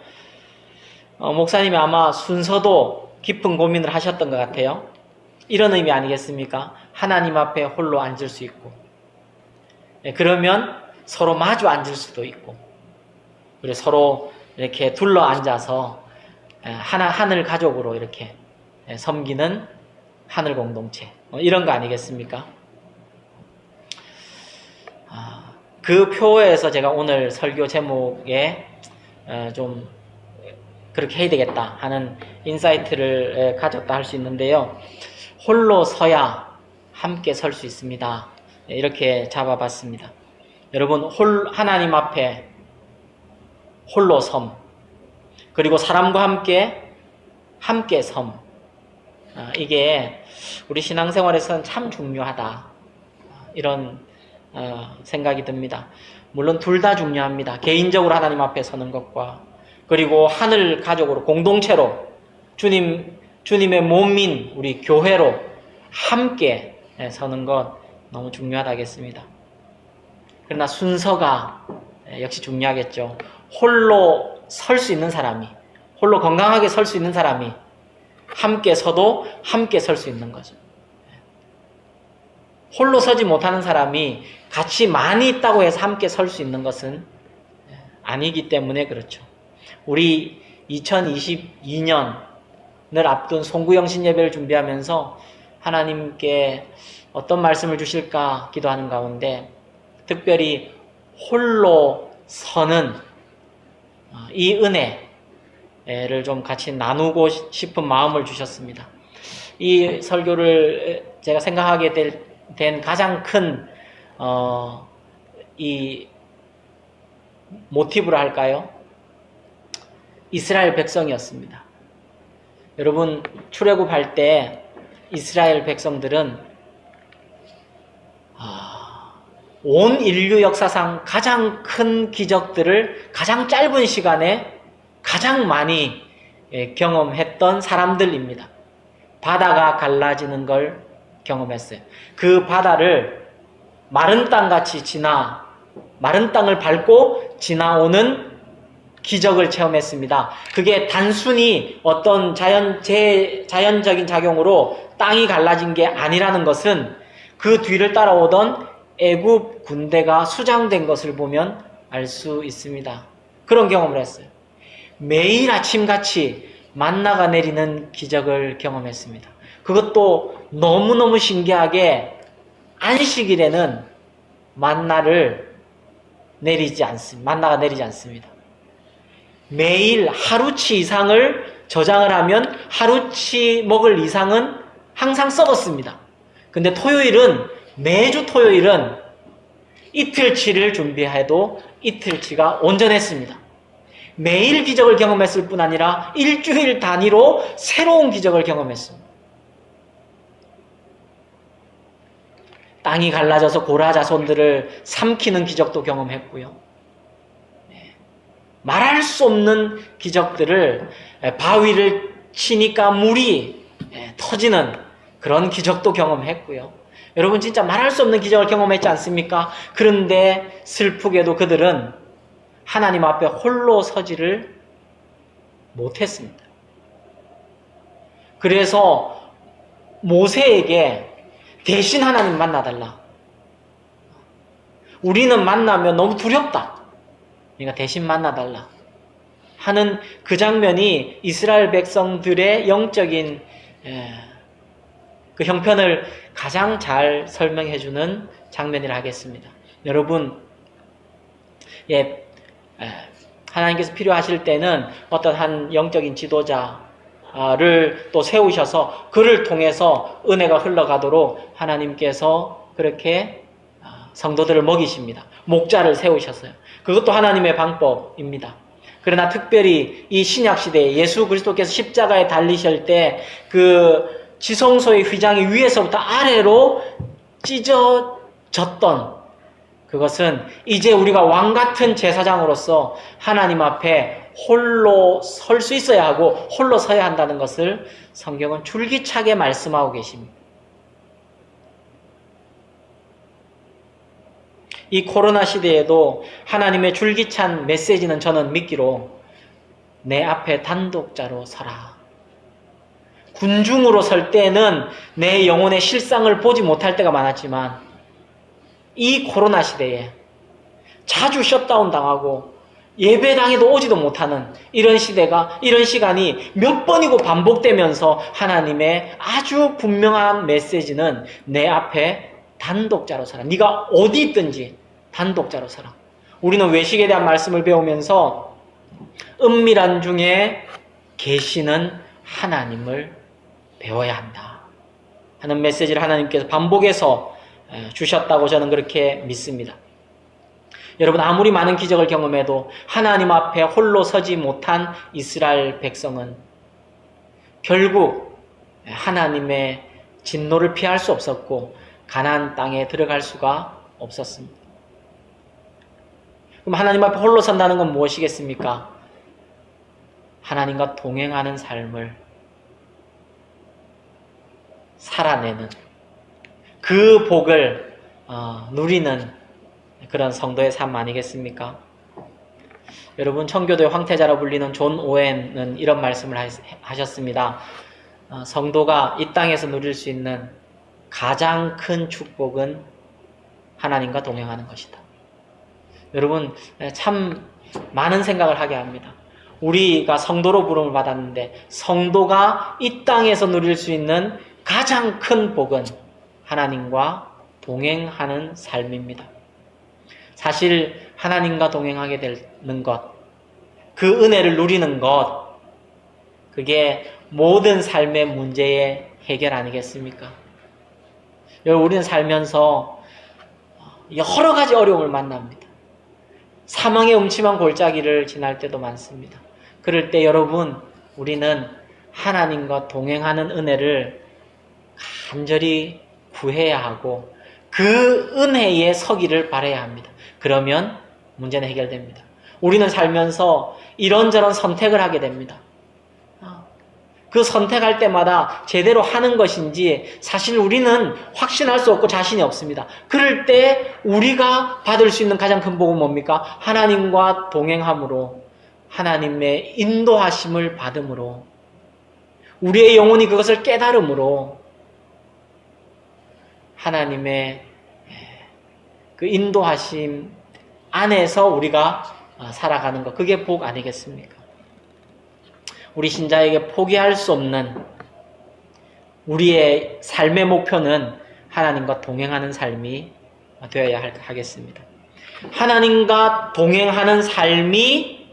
목사님이 아마 순서도 깊은 고민을 하셨던 것 같아요. 이런 의미 아니겠습니까? 하나님 앞에 홀로 앉을 수 있고 그러면 서로 마주 앉을 수도 있고 그리고 서로 이렇게 둘러 앉아서 하늘 가족으로 이렇게 섬기는 하늘 공동체 이런 거 아니겠습니까? 그 표에서 제가 오늘 설교 제목에 좀 그렇게 해야 되겠다 하는 인사이트를 가졌다 할 수 있는데요. 홀로 서야 함께 설 수 있습니다. 이렇게 잡아봤습니다. 여러분 하나님 앞에 홀로 섬 그리고 사람과 함께 섬 이게 우리 신앙생활에서는 참 중요하다 이런 생각이 듭니다. 물론 둘 다 중요합니다. 개인적으로 하나님 앞에 서는 것과 그리고 하늘 가족으로 공동체로 주님의 몸인 우리 교회로 함께 서는 것 너무 중요하다겠습니다. 그러나 순서가 역시 중요하겠죠. 홀로 설 수 있는 사람이 홀로 건강하게 설 수 있는 사람이 함께 서도 함께 설 수 있는 거죠. 홀로 서지 못하는 사람이 같이 많이 있다고 해서 함께 설 수 있는 것은 아니기 때문에 그렇죠. 우리 2022년을 앞둔 송구영 신예배를 준비하면서 하나님께 어떤 말씀을 주실까 기도하는 가운데 특별히 홀로 서는 이 은혜를 좀 같이 나누고 싶은 마음을 주셨습니다. 이 설교를 제가 생각하게 된 가장 큰 이 모티브라 할까요? 이스라엘 백성이었습니다. 여러분 출애굽할 때 이스라엘 백성들은 온 인류 역사상 가장 큰 기적들을 가장 짧은 시간에 가장 많이 경험했던 사람들입니다. 바다가 갈라지는 걸 경험했어요. 그 바다를 마른 땅같이 마른 땅을 밟고 지나오는 기적을 체험했습니다. 그게 단순히 어떤 자연적인 작용으로 땅이 갈라진 게 아니라는 것은 그 뒤를 따라오던 애굽 군대가 수장된 것을 보면 알 수 있습니다. 그런 경험을 했어요. 매일 아침같이 만나가 내리는 기적을 경험했습니다. 그것도 너무너무 신기하게 안식일에는 만나가 내리지 않습니다. 매일 하루치 이상을 저장을 하면 하루치 먹을 이상은 항상 썩었습니다. 근데 매주 토요일은 이틀치를 준비해도 이틀치가 온전했습니다. 매일 기적을 경험했을 뿐 아니라 일주일 단위로 새로운 기적을 경험했습니다. 땅이 갈라져서 고라 자손들을 삼키는 기적도 경험했고요. 말할 수 없는 기적들을, 바위를 치니까 물이 터지는 그런 기적도 경험했고요. 여러분 진짜 말할 수 없는 기적을 경험했지 않습니까? 그런데 슬프게도 그들은 하나님 앞에 홀로 서지를 못했습니다. 그래서 모세에게 대신 하나님 만나달라. 우리는 만나면 너무 두렵다. 그러니까 대신 만나달라. 하는 그 장면이 이스라엘 백성들의 영적인 그 형편을 가장 잘 설명해주는 장면이라 하겠습니다. 여러분, 하나님께서 필요하실 때는 어떤 한 영적인 지도자를 또 세우셔서 그를 통해서 은혜가 흘러가도록 하나님께서 그렇게 성도들을 먹이십니다. 목자를 세우셨어요. 그것도 하나님의 방법입니다. 그러나 특별히 이 신약시대에 예수 그리스도께서 십자가에 달리실 때 그 지성소의 휘장이 위에서부터 아래로 찢어졌던 그것은 이제 우리가 왕같은 제사장으로서 하나님 앞에 홀로 설 수 있어야 하고 홀로 서야 한다는 것을 성경은 줄기차게 말씀하고 계십니다. 이 코로나 시대에도 하나님의 줄기찬 메시지는 저는 믿기로 내 앞에 단독자로 서라. 군중으로 설 때는 내 영혼의 실상을 보지 못할 때가 많았지만 이 코로나 시대에 자주 셧다운 당하고 예배당에도 오지도 못하는 이런 시간이 몇 번이고 반복되면서 하나님의 아주 분명한 메시지는 내 앞에 단독자로 서라. 네가 어디 있든지 단독자로 서라. 우리는 외식에 대한 말씀을 배우면서 은밀한 중에 계시는 하나님을 배워야 한다 하는 메시지를 하나님께서 반복해서 주셨다고 저는 그렇게 믿습니다. 여러분, 아무리 많은 기적을 경험해도 하나님 앞에 홀로 서지 못한 이스라엘 백성은 결국 하나님의 진노를 피할 수 없었고 가나안 땅에 들어갈 수가 없었습니다. 그럼 하나님 앞에 홀로 선다는 건 무엇이겠습니까? 하나님과 동행하는 삶을 살아내는 그 복을 누리는 그런 성도의 삶 아니겠습니까? 여러분, 청교도의 황태자라 불리는 존 오웬은 이런 말씀을 하셨습니다. 성도가 이 땅에서 누릴 수 있는 가장 큰 축복은 하나님과 동행하는 것이다. 여러분, 참 많은 생각을 하게 합니다. 우리가 성도로 부름을 받았는데 성도가 이 땅에서 누릴 수 있는 가장 큰 복은 하나님과 동행하는 삶입니다. 사실 하나님과 동행하게 되는 것, 그 은혜를 누리는 것, 그게 모든 삶의 문제의 해결 아니겠습니까? 여러분, 우리는 살면서 여러 가지 어려움을 만납니다. 사망의 음침한 골짜기를 지날 때도 많습니다. 그럴 때 여러분, 우리는 하나님과 동행하는 은혜를 간절히 구해야 하고 그 은혜에 서기를 바라야 합니다. 그러면 문제는 해결됩니다. 우리는 살면서 이런저런 선택을 하게 됩니다. 그 선택할 때마다 제대로 하는 것인지 사실 우리는 확신할 수 없고 자신이 없습니다. 그럴 때 우리가 받을 수 있는 가장 큰 복은 뭡니까? 하나님과 동행함으로, 하나님의 인도하심을 받음으로, 우리의 영혼이 그것을 깨달음으로 하나님의 그 인도하심 안에서 우리가 살아가는 것, 그게 복 아니겠습니까? 우리 신자에게 포기할 수 없는 우리의 삶의 목표는 하나님과 동행하는 삶이 되어야 하겠습니다. 하나님과 동행하는 삶이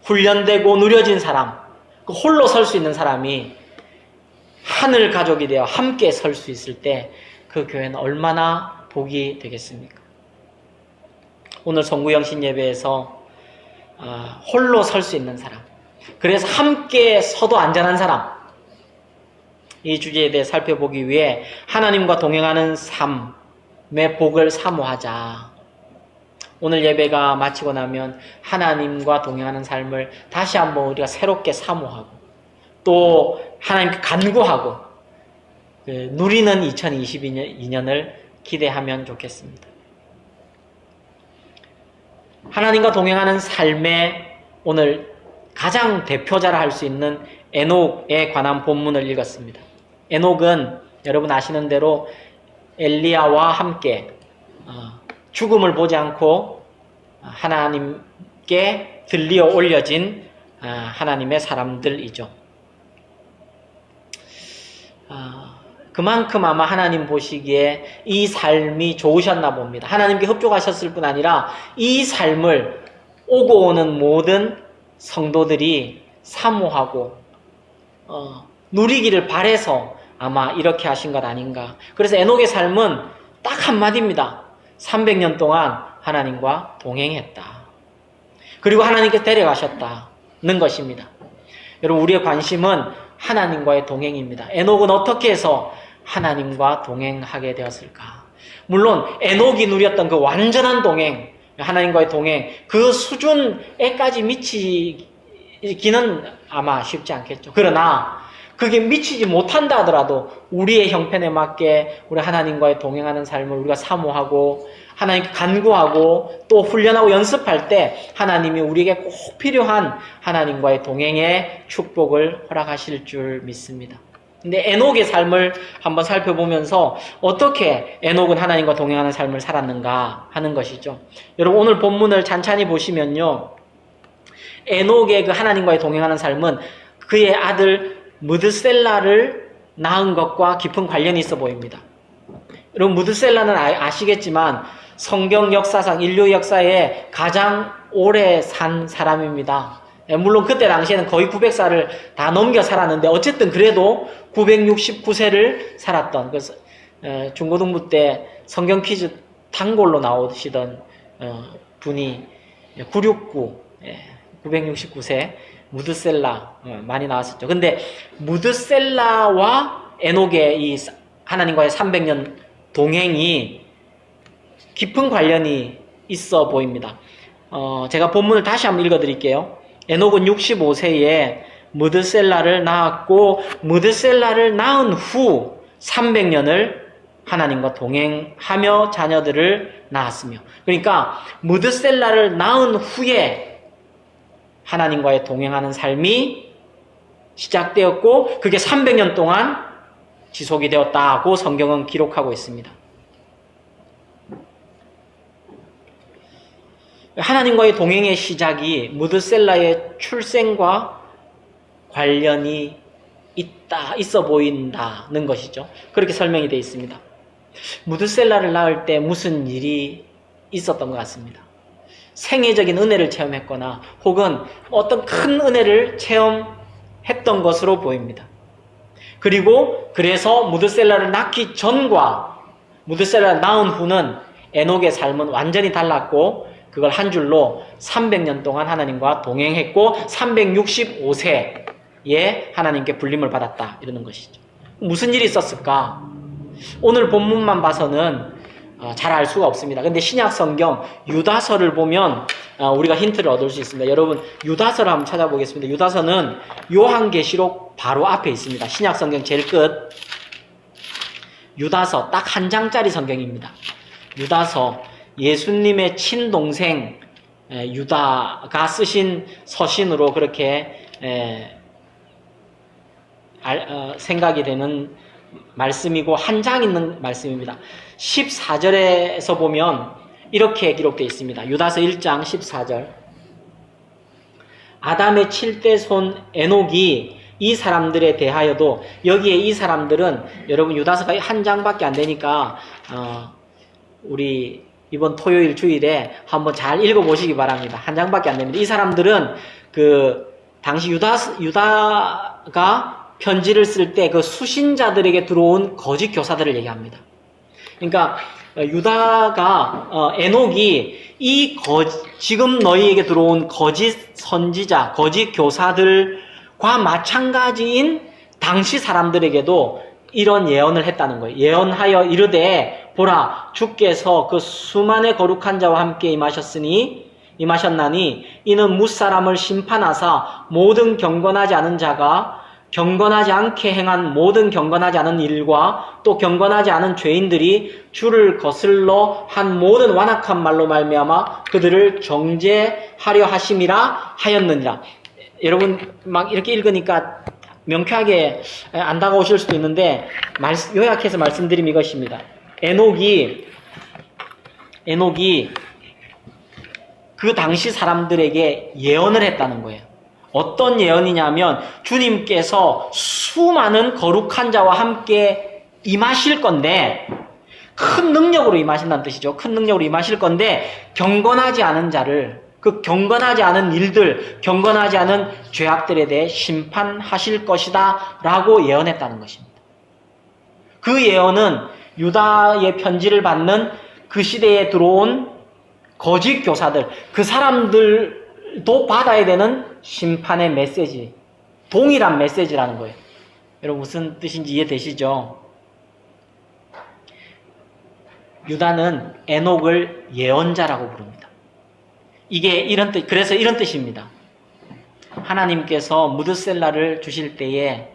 훈련되고 누려진 사람, 홀로 설 수 있는 사람이 하늘 가족이 되어 함께 설 수 있을 때 그 교회는 얼마나 복이 되겠습니까? 오늘 송구영신 예배에서 홀로 설 수 있는 사람, 그래서 함께 서도 안전한 사람, 이 주제에 대해 살펴보기 위해 하나님과 동행하는 삶의 복을 사모하자. 오늘 예배가 마치고 나면 하나님과 동행하는 삶을 다시 한번 우리가 새롭게 사모하고 또 하나님께 간구하고 누리는 2022년을 기대하면 좋겠습니다. 하나님과 동행하는 삶의 오늘 가장 대표자라 할 수 있는 에녹에 관한 본문을 읽었습니다. 에녹은 여러분 아시는 대로 엘리야와 함께 죽음을 보지 않고 하나님께 들리어 올려진 하나님의 사람들이죠. 그만큼 아마 하나님 보시기에 이 삶이 좋으셨나 봅니다. 하나님께 흡족하셨을 뿐 아니라 이 삶을 오고 오는 모든 성도들이 사모하고 누리기를 바라서 아마 이렇게 하신 것 아닌가. 그래서 에녹의 삶은 딱 한마디입니다. 300년 동안 하나님과 동행했다. 그리고 하나님께서 데려가셨다는 것입니다. 여러분, 우리의 관심은 하나님과의 동행입니다. 에녹은 어떻게 해서 하나님과 동행하게 되었을까? 물론 에녹이 누렸던 그 완전한 동행, 하나님과의 동행, 그 수준에까지 미치기는 아마 쉽지 않겠죠. 그러나 그게 미치지 못한다 하더라도 우리의 형편에 맞게 우리 하나님과의 동행하는 삶을 우리가 사모하고 하나님께 간구하고 또 훈련하고 연습할 때 하나님이 우리에게 꼭 필요한 하나님과의 동행의 축복을 허락하실 줄 믿습니다. 근데 에녹의 삶을 한번 살펴보면서 어떻게 에녹은 하나님과 동행하는 삶을 살았는가 하는 것이죠. 여러분, 오늘 본문을 찬찬히 보시면요, 에녹의 그 하나님과의 동행하는 삶은 그의 아들 무드셀라를 낳은 것과 깊은 관련이 있어 보입니다. 여러분, 무드셀라는 아시겠지만 성경 역사상 인류 역사에 가장 오래 산 사람입니다. 물론 그때 당시에는 거의 900살을 다 넘겨 살았는데 어쨌든 그래도 969세를 살았던, 그래서 중고등부 때 성경 퀴즈 단골로 나오시던 분이 969세 무드셀라 많이 나왔었죠. 근데 무드셀라와 에녹의 이 하나님과의 300년 동행이 깊은 관련이 있어 보입니다. 제가 본문을 다시 한번 읽어드릴게요. 에녹은 65세에 무드셀라를 낳았고 무드셀라를 낳은 후 300년을 하나님과 동행하며 자녀들을 낳았으며, 그러니까 무드셀라를 낳은 후에 하나님과의 동행하는 삶이 시작되었고 그게 300년 동안 지속이 되었다고 성경은 기록하고 있습니다. 하나님과의 동행의 시작이 무드셀라의 출생과 관련이 있어 보인다는 것이죠. 그렇게 설명이 되어 있습니다. 무드셀라를 낳을 때 무슨 일이 있었던 것 같습니다. 생애적인 은혜를 체험했거나 혹은 어떤 큰 은혜를 체험했던 것으로 보입니다. 그리고 그래서 무드셀라를 낳기 전과 무드셀라를 낳은 후는 에녹의 삶은 완전히 달랐고 그걸 한 줄로 300년 동안 하나님과 동행했고 365세에 하나님께 불림을 받았다, 이러는 것이죠. 무슨 일이 있었을까? 오늘 본문만 봐서는 잘 알 수가 없습니다. 근데 신약 성경 유다서를 보면 우리가 힌트를 얻을 수 있습니다. 여러분, 유다서를 한번 찾아보겠습니다. 유다서는 요한계시록 바로 앞에 있습니다. 신약 성경 제일 끝. 유다서 딱 한 장짜리 성경입니다. 유다서, 예수님의 친동생 유다가 쓰신 서신으로 그렇게 생각이 되는 말씀이고 한 장 있는 말씀입니다. 14절에서 보면 이렇게 기록되어 있습니다. 유다서 1장 14절. 아담의 7대 손 에녹이 이 사람들에 대하여도 여기에 이 사람들은 여러분 유다서가 한 장밖에 안 되니까 우리 이번 토요일 주일에 한번 잘 읽어보시기 바랍니다. 한 장밖에 안 됩니다. 이 사람들은 그 당시 유다가 편지를 쓸 때 그 수신자들에게 들어온 거짓 교사들을 얘기합니다. 그러니까 유다가 에녹이 지금 너희에게 들어온 거짓 선지자, 거짓 교사들과 마찬가지인 당시 사람들에게도 이런 예언을 했다는 거예요. 예언하여 이르되 보라 주께서 그 수만의 거룩한 자와 함께 임하셨나니 이는 무사람을 심판하사 모든 경건하지 않은 자가 경건하지 않게 행한 모든 경건하지 않은 일과 또 경건하지 않은 죄인들이 주를 거슬러 한 모든 완악한 말로 말미암아 그들을 정죄하려 하심이라 하였느니라. 여러분 막 이렇게 읽으니까 명쾌하게 안 다가오실 수도 있는데 요약해서 말씀드리면 이것입니다. 에녹이 그 당시 사람들에게 예언을 했다는 거예요. 어떤 예언이냐면 주님께서 수많은 거룩한 자와 함께 임하실 건데 큰 능력으로 임하신다는 뜻이죠. 큰 능력으로 임하실 건데 경건하지 않은 자를 그 경건하지 않은 일들, 경건하지 않은 죄악들에 대해 심판하실 것이다 라고 예언했다는 것입니다. 그 예언은 유다의 편지를 받는 그 시대에 들어온 거짓 교사들, 그 사람들도 받아야 되는 심판의 메시지, 동일한 메시지라는 거예요. 여러분 무슨 뜻인지 이해되시죠? 유다는 에녹을 예언자라고 부릅니다. 이게 이런 뜻, 그래서 이런 뜻입니다. 하나님께서 무드셀라를 주실 때에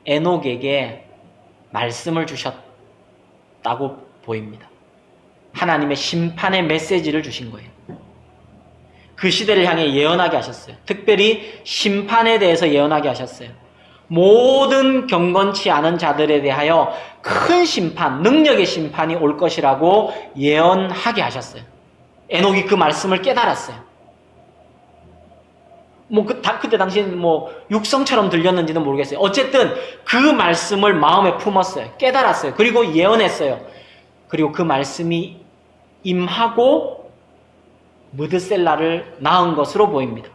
에녹에게 말씀을 주셨다고 보입니다. 하나님의 심판의 메시지를 주신 거예요. 그 시대를 향해 예언하게 하셨어요. 특별히 심판에 대해서 예언하게 하셨어요. 모든 경건치 않은 자들에 대하여 큰 심판, 능력의 심판이 올 것이라고 예언하게 하셨어요. 에녹이 그 말씀을 깨달았어요. 그때 당시엔 육성처럼 들렸는지는 모르겠어요. 어쨌든 그 말씀을 마음에 품었어요. 깨달았어요. 그리고 예언했어요. 그리고 그 말씀이 임하고 무드셀라를 낳은 것으로 보입니다.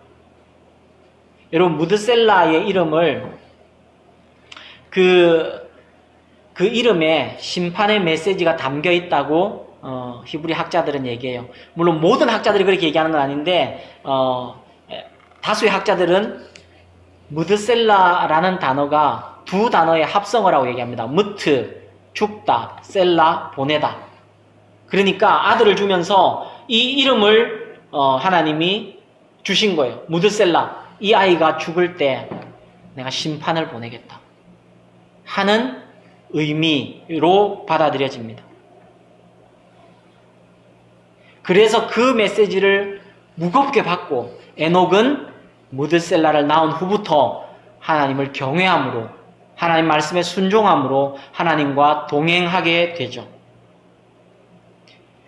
여러분 무드셀라의 이름을 그 이름에 심판의 메시지가 담겨 있다고 히브리 학자들은 얘기해요. 물론 모든 학자들이 그렇게 얘기하는 건 아닌데 다수의 학자들은 무드셀라라는 단어가 두 단어의 합성어라고 얘기합니다. 무트, 죽다, 셀라, 보내다. 그러니까 아들을 주면서 이 이름을 하나님이 주신 거예요. 무드셀라, 이 아이가 죽을 때 내가 심판을 보내겠다 하는 의미로 받아들여집니다. 그래서 그 메시지를 무겁게 받고 에녹은 무드셀라를 낳은 후부터 하나님을 경외함으로 하나님 말씀에 순종함으로 하나님과 동행하게 되죠.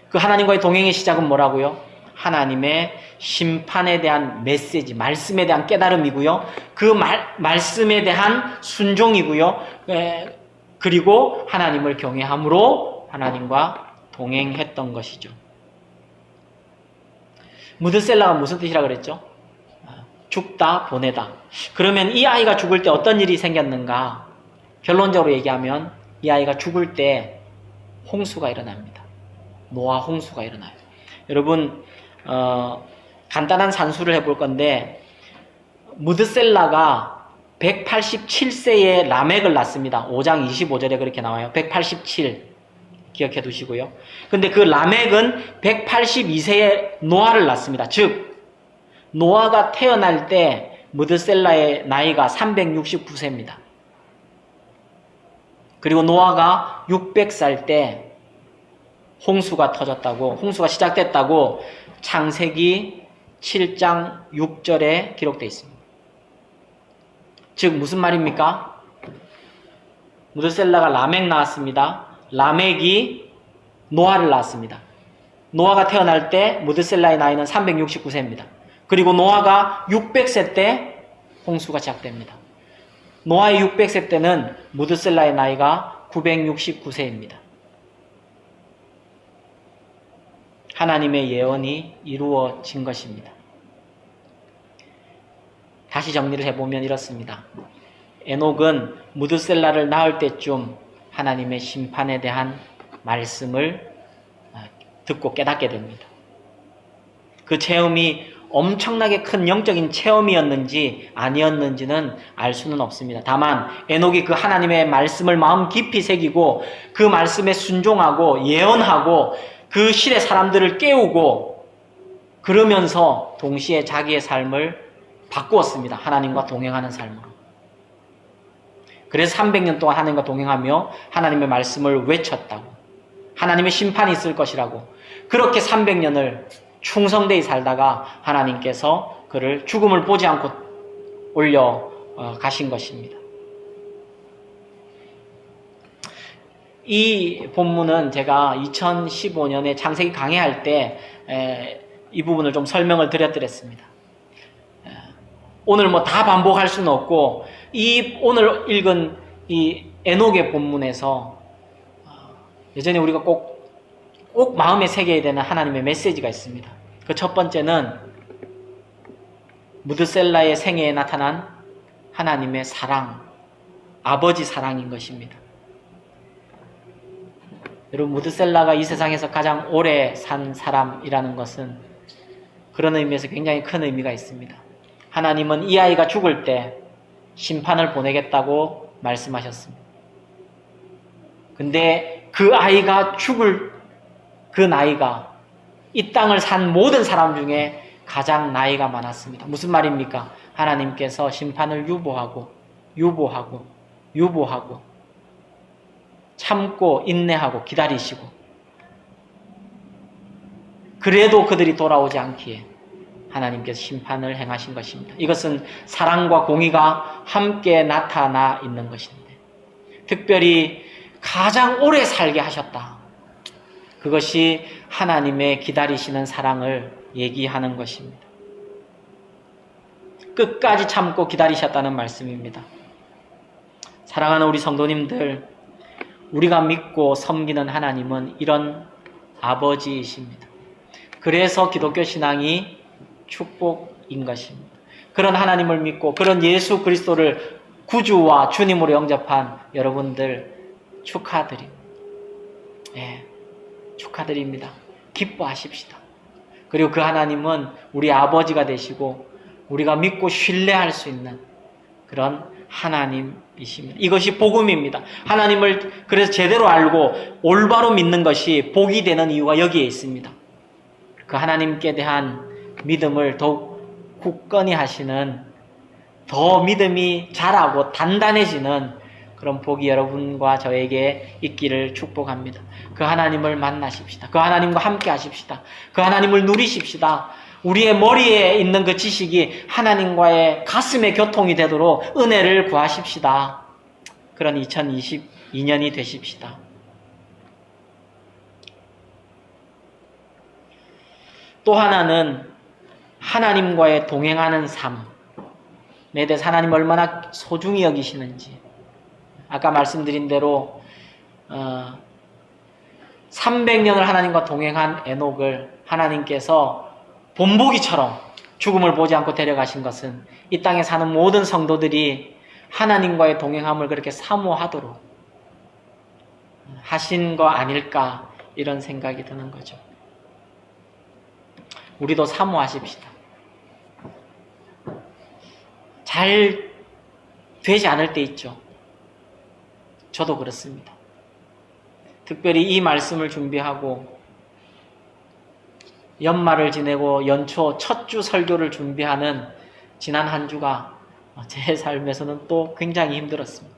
그 하나님과의 동행의 시작은 뭐라고요? 하나님의 심판에 대한 메시지, 말씀에 대한 깨달음이고요. 그 말씀에 대한 순종이고요. 그리고 하나님을 경외함으로 하나님과 동행했던 것이죠. 무드셀라가 무슨 뜻이라 그랬죠? 죽다, 보내다. 그러면 이 아이가 죽을 때 어떤 일이 생겼는가? 결론적으로 얘기하면 이 아이가 죽을 때 홍수가 일어납니다. 노아 홍수가 일어나요. 여러분 간단한 산수를 해볼 건데 무드셀라가 187세에 라멕을 낳습니다. 5장 25절에 그렇게 나와요. 187 기억해 두시고요. 근데 그 라멕은 182세에 노아를 낳습니다. 즉 노아가 태어날 때 무드셀라의 나이가 369세입니다. 그리고 노아가 600살 때 홍수가 터졌다고, 홍수가 시작됐다고 창세기 7장 6절에 기록되어 있습니다. 즉 무슨 말입니까? 무드셀라가 라멕 낳았습니다. 라멕이 노아를 낳았습니다. 노아가 태어날 때 무드셀라의 나이는 369세입니다. 그리고 노아가 600세 때 홍수가 시작됩니다. 노아의 600세 때는 무드셀라의 나이가 969세입니다. 하나님의 예언이 이루어진 것입니다. 다시 정리를 해보면 이렇습니다. 에녹은 무드셀라를 낳을 때쯤 하나님의 심판에 대한 말씀을 듣고 깨닫게 됩니다. 그 체험이 엄청나게 큰 영적인 체험이었는지 아니었는지는 알 수는 없습니다. 다만 에녹이 그 하나님의 말씀을 마음 깊이 새기고 그 말씀에 순종하고 예언하고 그 시대 사람들을 깨우고 그러면서 동시에 자기의 삶을 바꾸었습니다. 하나님과 동행하는 삶으로. 그래서 300년 동안 하나님과 동행하며 하나님의 말씀을 외쳤다고. 하나님의 심판이 있을 것이라고. 그렇게 300년을 충성되이 살다가 하나님께서 그를 죽음을 보지 않고 올려 가신 것입니다. 이 본문은 제가 2015년에 창세기 강해할 때 이 부분을 좀 설명을 드렸습니다. 오늘 뭐 다 반복할 수는 없고 이 오늘 읽은 이 에녹의 본문에서 여전히 우리가 꼭 마음에 새겨야 되는 하나님의 메시지가 있습니다. 그 첫 번째는 무드셀라의 생애에 나타난 하나님의 사랑, 아버지 사랑인 것입니다. 여러분, 무드셀라가 이 세상에서 가장 오래 산 사람이라는 것은 그런 의미에서 굉장히 큰 의미가 있습니다. 하나님은 이 아이가 죽을 때 심판을 보내겠다고 말씀하셨습니다. 근데 그 아이가 죽을 그 나이가 이 땅을 산 모든 사람 중에 가장 나이가 많았습니다. 무슨 말입니까? 하나님께서 심판을 유보하고 참고 인내하고 기다리시고 그래도 그들이 돌아오지 않기에 하나님께서 심판을 행하신 것입니다. 이것은 사랑과 공의가 함께 나타나 있는 것인데 특별히 가장 오래 살게 하셨다. 그것이 하나님의 기다리시는 사랑을 얘기하는 것입니다. 끝까지 참고 기다리셨다는 말씀입니다. 사랑하는 우리 성도님들, 우리가 믿고 섬기는 하나님은 이런 아버지이십니다. 그래서 기독교 신앙이 축복인 것입니다. 그런 하나님을 믿고 그런 예수 그리스도를 구주와 주님으로 영접한 여러분들 축하드립니다. 축하드립니다. 기뻐하십시다. 그리고 그 하나님은 우리 아버지가 되시고 우리가 믿고 신뢰할 수 있는 그런 하나님이십니다. 이것이 복음입니다. 하나님을 그래서 제대로 알고 올바로 믿는 것이 복이 되는 이유가 여기에 있습니다. 그 하나님께 대한 믿음을 더욱 굳건히 하시는, 더 믿음이 자라고 단단해지는 그런 복이 여러분과 저에게 있기를 축복합니다. 그 하나님을 만나십시다. 그 하나님과 함께 하십시다. 그 하나님을 누리십시다. 우리의 머리에 있는 그 지식이 하나님과의 가슴의 교통이 되도록 은혜를 구하십시다. 그런 2022년이 되십시다. 또 하나는 하나님과의 동행하는 삶에 대해서 하나님 얼마나 소중히 여기시는지, 아까 말씀드린 대로 300년을 하나님과 동행한 에녹을 하나님께서 본보기처럼 죽음을 보지 않고 데려가신 것은 이 땅에 사는 모든 성도들이 하나님과의 동행함을 그렇게 사모하도록 하신 거 아닐까, 이런 생각이 드는 거죠. 우리도 사모하십시다. 잘 되지 않을 때 있죠. 저도 그렇습니다. 특별히 이 말씀을 준비하고 연말을 지내고 연초 첫 주 설교를 준비하는 지난 한 주가 제 삶에서는 또 굉장히 힘들었습니다.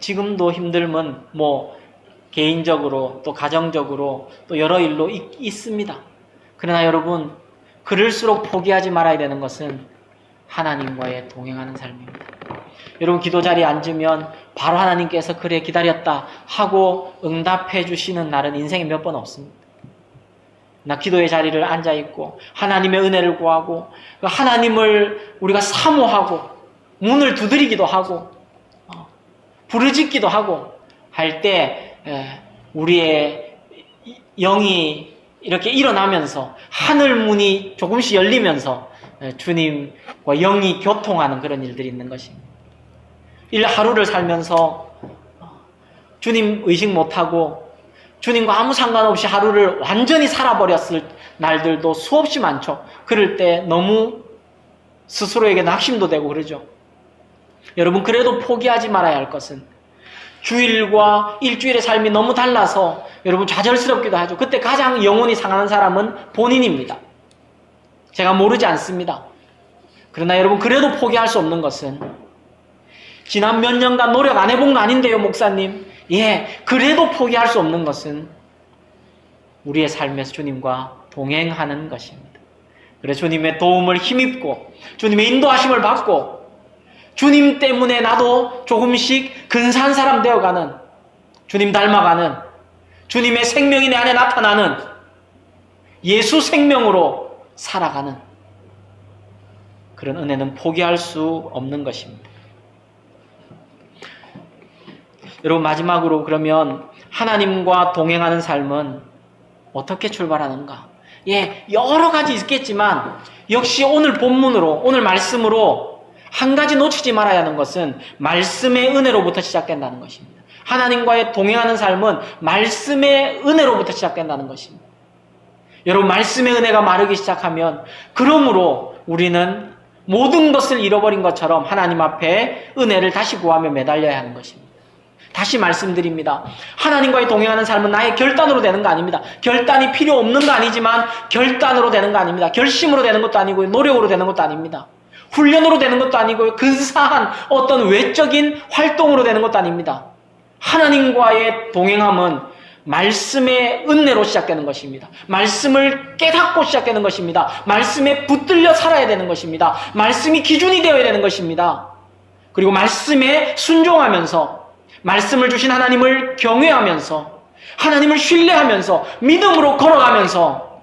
지금도 힘듦은 개인적으로 또 가정적으로 또 여러 일로 있습니다. 그러나 여러분, 그럴수록 포기하지 말아야 되는 것은 하나님과의 동행하는 삶입니다. 여러분, 기도 자리에 앉으면 바로 하나님께서 그래 기다렸다 하고 응답해 주시는 날은 인생에 몇 번 없습니다. 나 기도의 자리를 앉아있고 하나님의 은혜를 구하고 하나님을 우리가 사모하고 문을 두드리기도 하고 부르짖기도 하고 할 때 우리의 영이 이렇게 일어나면서 하늘 문이 조금씩 열리면서 주님과 영이 교통하는 그런 일들이 있는 것입니다. 하루를 살면서 주님 의식 못하고 주님과 아무 상관없이 하루를 완전히 살아버렸을 날들도 수없이 많죠. 그럴 때 너무 스스로에게 낙심도 되고 그러죠. 여러분, 그래도 포기하지 말아야 할 것은 주일과 일주일의 삶이 너무 달라서 여러분 좌절스럽기도 하죠. 그때 가장 영혼이 상하는 사람은 본인입니다. 제가 모르지 않습니다. 그러나 여러분, 그래도 포기할 수 없는 것은 지난 몇 년간 노력 안 해본 거 아닌데요, 목사님. 그래도 포기할 수 없는 것은 우리의 삶에서 주님과 동행하는 것입니다. 그래서 주님의 도움을 힘입고 주님의 인도하심을 받고 주님 때문에 나도 조금씩 근사한 사람 되어가는, 주님 닮아가는, 주님의 생명이 내 안에 나타나는 예수 생명으로 살아가는 그런 은혜는 포기할 수 없는 것입니다. 여러분, 마지막으로 그러면 하나님과 동행하는 삶은 어떻게 출발하는가? 여러 가지 있겠지만 역시 오늘 본문으로, 오늘 말씀으로 한 가지 놓치지 말아야 하는 것은 말씀의 은혜로부터 시작된다는 것입니다. 하나님과의 동행하는 삶은 말씀의 은혜로부터 시작된다는 것입니다. 여러분, 말씀의 은혜가 마르기 시작하면 그러므로 우리는 모든 것을 잃어버린 것처럼 하나님 앞에 은혜를 다시 구하며 매달려야 하는 것입니다. 다시 말씀드립니다. 하나님과의 동행하는 삶은 나의 결단으로 되는 거 아닙니다. 결단이 필요 없는 거 아니지만 결단으로 되는 거 아닙니다. 결심으로 되는 것도 아니고 노력으로 되는 것도 아닙니다. 훈련으로 되는 것도 아니고 근사한 어떤 외적인 활동으로 되는 것도 아닙니다. 하나님과의 동행함은 말씀의 은혜로 시작되는 것입니다. 말씀을 깨닫고 시작되는 것입니다. 말씀에 붙들려 살아야 되는 것입니다. 말씀이 기준이 되어야 되는 것입니다. 그리고 말씀에 순종하면서 말씀을 주신 하나님을 경외하면서 하나님을 신뢰하면서 믿음으로 걸어가면서,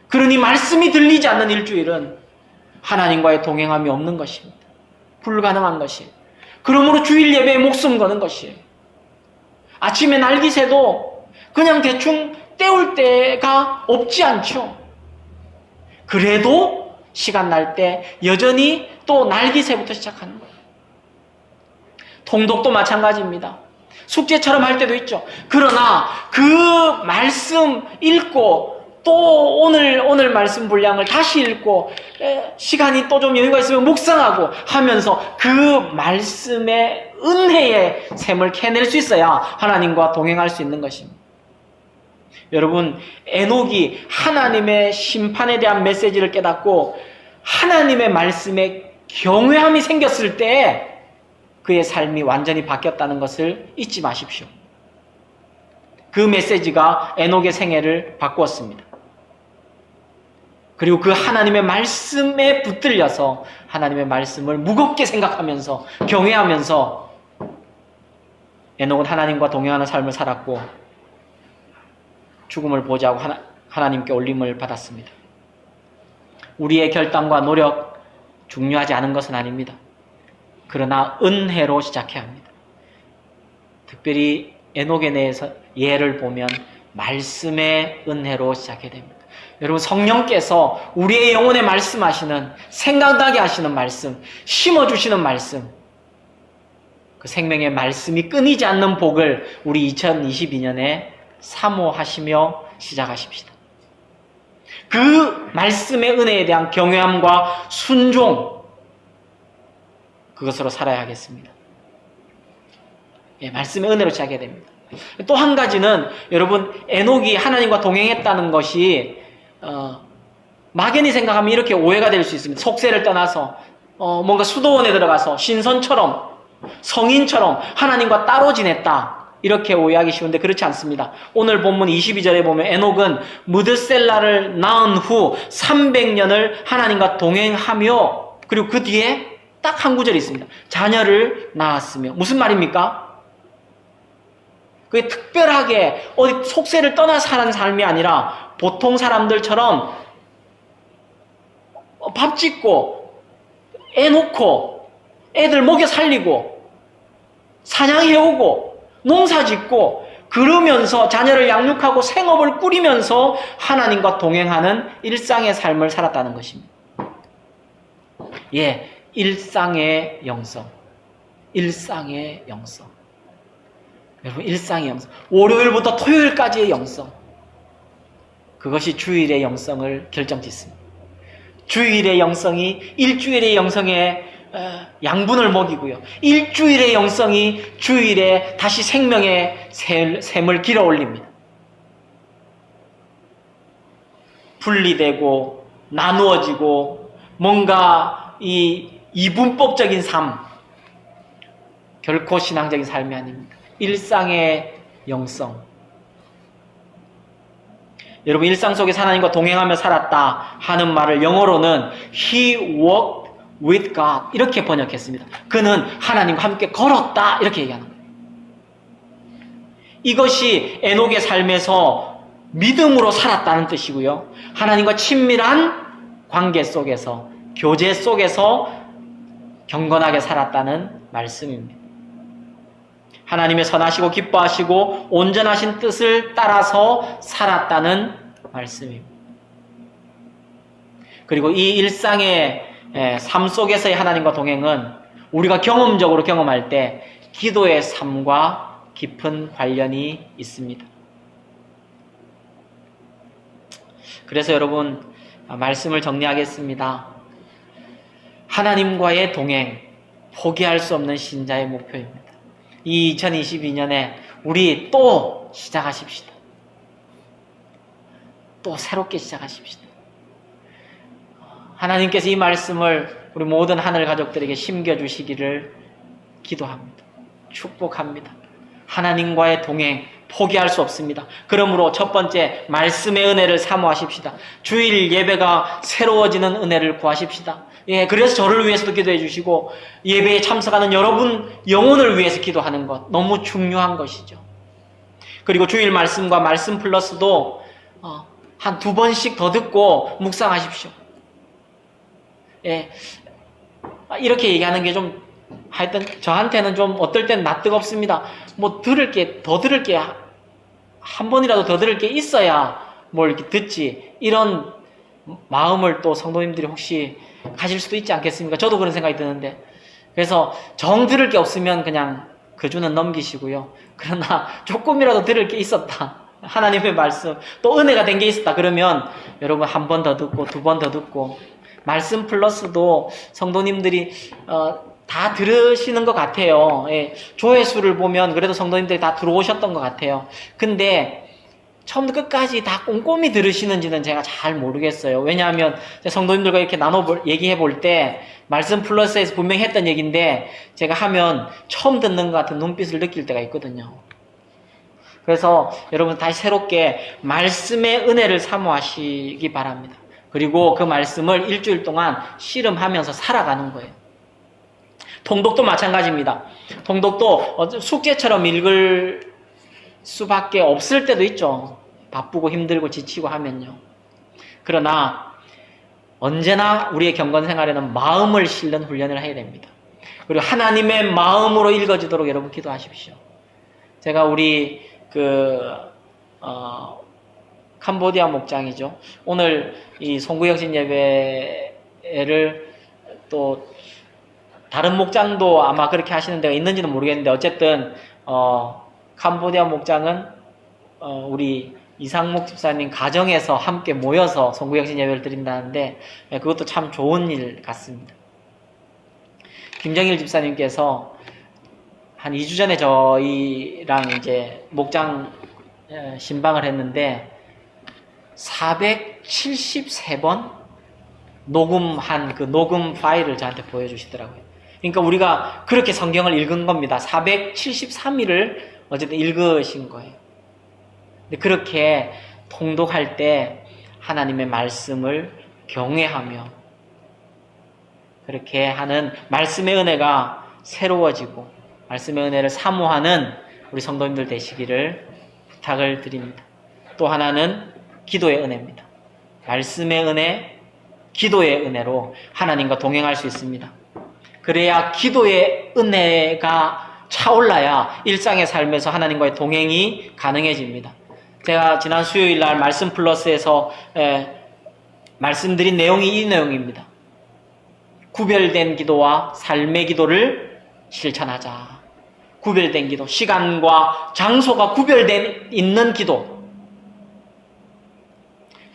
그러니 말씀이 들리지 않는 일주일은 하나님과의 동행함이 없는 것입니다. 불가능한 것이에요. 그러므로 주일 예배에 목숨 거는 것이에요. 아침에 날기새도 그냥 대충 때울 때가 없지 않죠. 그래도 시간 날 때 여전히 또 날기새부터 시작하는 거예요. 통독도 마찬가지입니다. 숙제처럼 할 때도 있죠. 그러나 그 말씀 읽고 또 오늘 말씀 분량을 다시 읽고 시간이 또 좀 여유가 있으면 묵상하고 하면서 그 말씀의 은혜의 샘을 캐낼 수 있어야 하나님과 동행할 수 있는 것입니다. 여러분, 에녹이 하나님의 심판에 대한 메시지를 깨닫고 하나님의 말씀에 경외함이 생겼을 때 그의 삶이 완전히 바뀌었다는 것을 잊지 마십시오. 그 메시지가 에녹의 생애를 바꾸었습니다. 그리고 그 하나님의 말씀에 붙들려서 하나님의 말씀을 무겁게 생각하면서 경외하면서 에녹은 하나님과 동행하는 삶을 살았고 죽음을 보지하고 하나님께 올림을 받았습니다. 우리의 결단과 노력 중요하지 않은 것은 아닙니다. 그러나 은혜로 시작해야 합니다. 특별히 에녹에 대해서 예를 보면 말씀의 은혜로 시작해야 됩니다. 여러분, 성령께서 우리의 영혼에 말씀하시는, 생각나게 하시는 말씀, 심어주시는 말씀, 그 생명의 말씀이 끊이지 않는 복을 우리 2022년에 사모하시며 시작하십시다. 그 말씀의 은혜에 대한 경외함과 순종, 그것으로 살아야 하겠습니다. 말씀의 은혜로 시작해야 됩니다. 또 한 가지는 여러분, 에녹이 하나님과 동행했다는 것이 막연히 생각하면 이렇게 오해가 될 수 있습니다. 속세를 떠나서 뭔가 수도원에 들어가서 신선처럼 성인처럼 하나님과 따로 지냈다, 이렇게 오해하기 쉬운데 그렇지 않습니다. 오늘 본문 22절에 보면 에녹은 무드셀라를 낳은 후 300년을 하나님과 동행하며, 그리고 그 뒤에 딱 한 구절이 있습니다. 자녀를 낳았으며. 무슨 말입니까? 그게 특별하게 어디 속세를 떠나 사는 삶이 아니라 보통 사람들처럼 밥 짓고 애 놓고 애들 먹여 살리고 사냥해오고 농사 짓고 그러면서 자녀를 양육하고 생업을 꾸리면서 하나님과 동행하는 일상의 삶을 살았다는 것입니다. 예, 일상의 영성. 일상의 영성. 여러분, 일상의 영성. 월요일부터 토요일까지의 영성. 그것이 주일의 영성을 결정짓습니다. 주일의 영성이 일주일의 영성에 양분을 먹이고요. 일주일의 영성이 주일에 다시 생명의 샘을 길어 올립니다. 분리되고 나누어지고 뭔가 이 이분법적인 삶, 결코 신앙적인 삶이 아닙니다. 일상의 영성. 여러분, 일상 속에서 하나님과 동행하며 살았다 하는 말을 영어로는 He walked with God 이렇게 번역했습니다. 그는 하나님과 함께 걸었다 이렇게 얘기하는 거예요. 이것이 에녹의 삶에서 믿음으로 살았다는 뜻이고요. 하나님과 친밀한 관계 속에서, 교제 속에서 경건하게 살았다는 말씀입니다. 하나님의 선하시고 기뻐하시고 온전하신 뜻을 따라서 살았다는 말씀입니다. 그리고 이 일상의 삶 속에서의 하나님과 동행은 우리가 경험적으로 경험할 때 기도의 삶과 깊은 관련이 있습니다. 그래서 여러분, 말씀을 정리하겠습니다. 하나님과의 동행, 포기할 수 없는 신자의 목표입니다. 이 2022년에 우리 또 시작하십시다. 또 새롭게 시작하십시다. 하나님께서 이 말씀을 우리 모든 하늘 가족들에게 심겨주시기를 기도합니다. 축복합니다. 하나님과의 동행 포기할 수 없습니다. 그러므로 첫 번째, 말씀의 은혜를 사모하십시다. 주일 예배가 새로워지는 은혜를 구하십시다. 예, 그래서 저를 위해서도 기도해 주시고 예배에 참석하는 여러분 영혼을 위해서 기도하는 것 너무 중요한 것이죠. 그리고 주일 말씀과 말씀 플러스도 한 2번씩 더 듣고 묵상하십시오. 예, 이렇게 얘기하는 게 좀 하여튼 저한테는 좀 어떨 땐 낯뜨겁습니다. 뭐 더 들을 게 한 번이라도 더 들을 게 있어야 뭘 이렇게 듣지, 이런 마음을 또 성도님들이 혹시 가질 수도 있지 않겠습니까? 저도 그런 생각이 드는데, 그래서 정 들을 게 없으면 그냥 그 주는 넘기시고요. 그러나 조금이라도 들을 게 있었다, 하나님의 말씀 또 은혜가 된 게 있었다 그러면 여러분 한 번 더 듣고 2번 더 듣고, 말씀 플러스도 성도님들이 다 들으시는 것 같아요. 예, 조회수를 보면 그래도 성도님들이 다 들어오셨던 것 같아요. 근데 처음부터 끝까지 다 꼼꼼히 들으시는지는 제가 잘 모르겠어요. 왜냐하면 성도님들과 이렇게 얘기해 볼 때 말씀 플러스에서 분명히 했던 얘기인데 제가 하면 처음 듣는 것 같은 눈빛을 느낄 때가 있거든요. 그래서 여러분 다시 새롭게 말씀의 은혜를 사모하시기 바랍니다. 그리고 그 말씀을 일주일 동안 씨름하면서 살아가는 거예요. 통독도 마찬가지입니다. 통독도 숙제처럼 읽을 수밖에 없을 때도 있죠. 바쁘고 힘들고 지치고 하면요. 그러나 언제나 우리의 경건 생활에는 마음을 실는 훈련을 해야 됩니다. 그리고 하나님의 마음으로 읽어지도록 여러분 기도하십시오. 제가 우리 캄보디아 목장이죠. 오늘 이 송구영신 예배를 또 다른 목장도 아마 그렇게 하시는 데가 있는지는 모르겠는데 어쨌든 캄보디아 목장은 우리 이상목 집사님 가정에서 함께 모여서 송구영신 예배를 드린다는데 그것도 참 좋은 일 같습니다. 김정일 집사님께서 한 2주 전에 저희랑 이제 목장 신방을 했는데 473번 녹음한 그 녹음 파일을 저한테 보여주시더라고요. 그러니까 우리가 그렇게 성경을 읽은 겁니다. 473일을 어쨌든 읽으신 거예요. 근데 그렇게 통독할 때 하나님의 말씀을 경외하며 그렇게 하는 말씀의 은혜가 새로워지고 말씀의 은혜를 사모하는 우리 성도님들 되시기를 부탁을 드립니다. 또 하나는 기도의 은혜입니다. 말씀의 은혜, 기도의 은혜로 하나님과 동행할 수 있습니다. 그래야 기도의 은혜가 차올라야 일상의 삶에서 하나님과의 동행이 가능해집니다. 제가 지난 수요일 날 말씀 플러스에서 말씀드린 내용이 이 내용입니다. 구별된 기도와 삶의 기도를 실천하자. 구별된 기도, 시간과 장소가 구별된 있는 기도,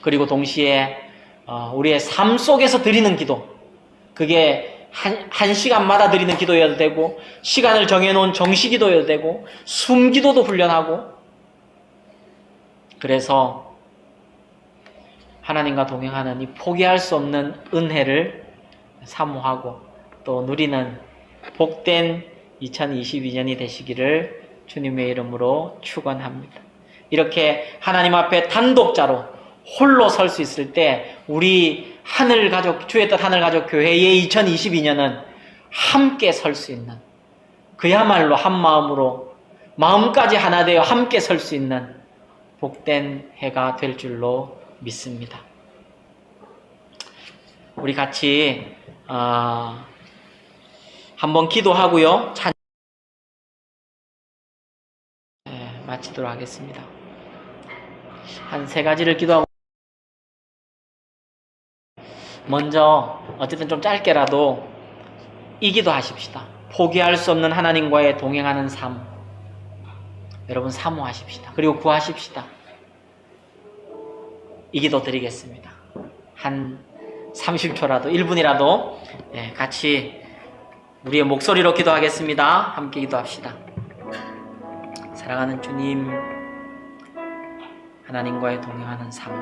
그리고 동시에 우리의 삶 속에서 드리는 기도, 그게 한 시간마다 드리는 기도여도 되고, 시간을 정해놓은 정시기도여도 되고, 숨기도도 훈련하고, 그래서 하나님과 동행하는 이 포기할 수 없는 은혜를 사모하고 또 누리는 복된 2022년이 되시기를 주님의 이름으로 축원합니다. 이렇게 하나님 앞에 단독자로 홀로 설 수 있을 때 우리 하늘가족, 주의 뜻 하늘가족 교회의 2022년은 함께 설 수 있는, 그야말로 한 마음으로 마음까지 하나 되어 함께 설 수 있는 복된 해가 될 줄로 믿습니다. 우리 같이 한번 기도하고요. 마치도록 하겠습니다. 한 세 가지를 기도하고, 먼저 어쨌든 좀 짧게라도 이 기도 하십시다. 포기할 수 없는 하나님과의 동행하는 삶, 여러분 사모하십시다. 그리고 구하십시다. 이 기도 드리겠습니다. 한 30초라도 1분이라도 같이 우리의 목소리로 기도하겠습니다. 함께 기도합시다. 사랑하는 주님, 하나님과의 동행하는 삶,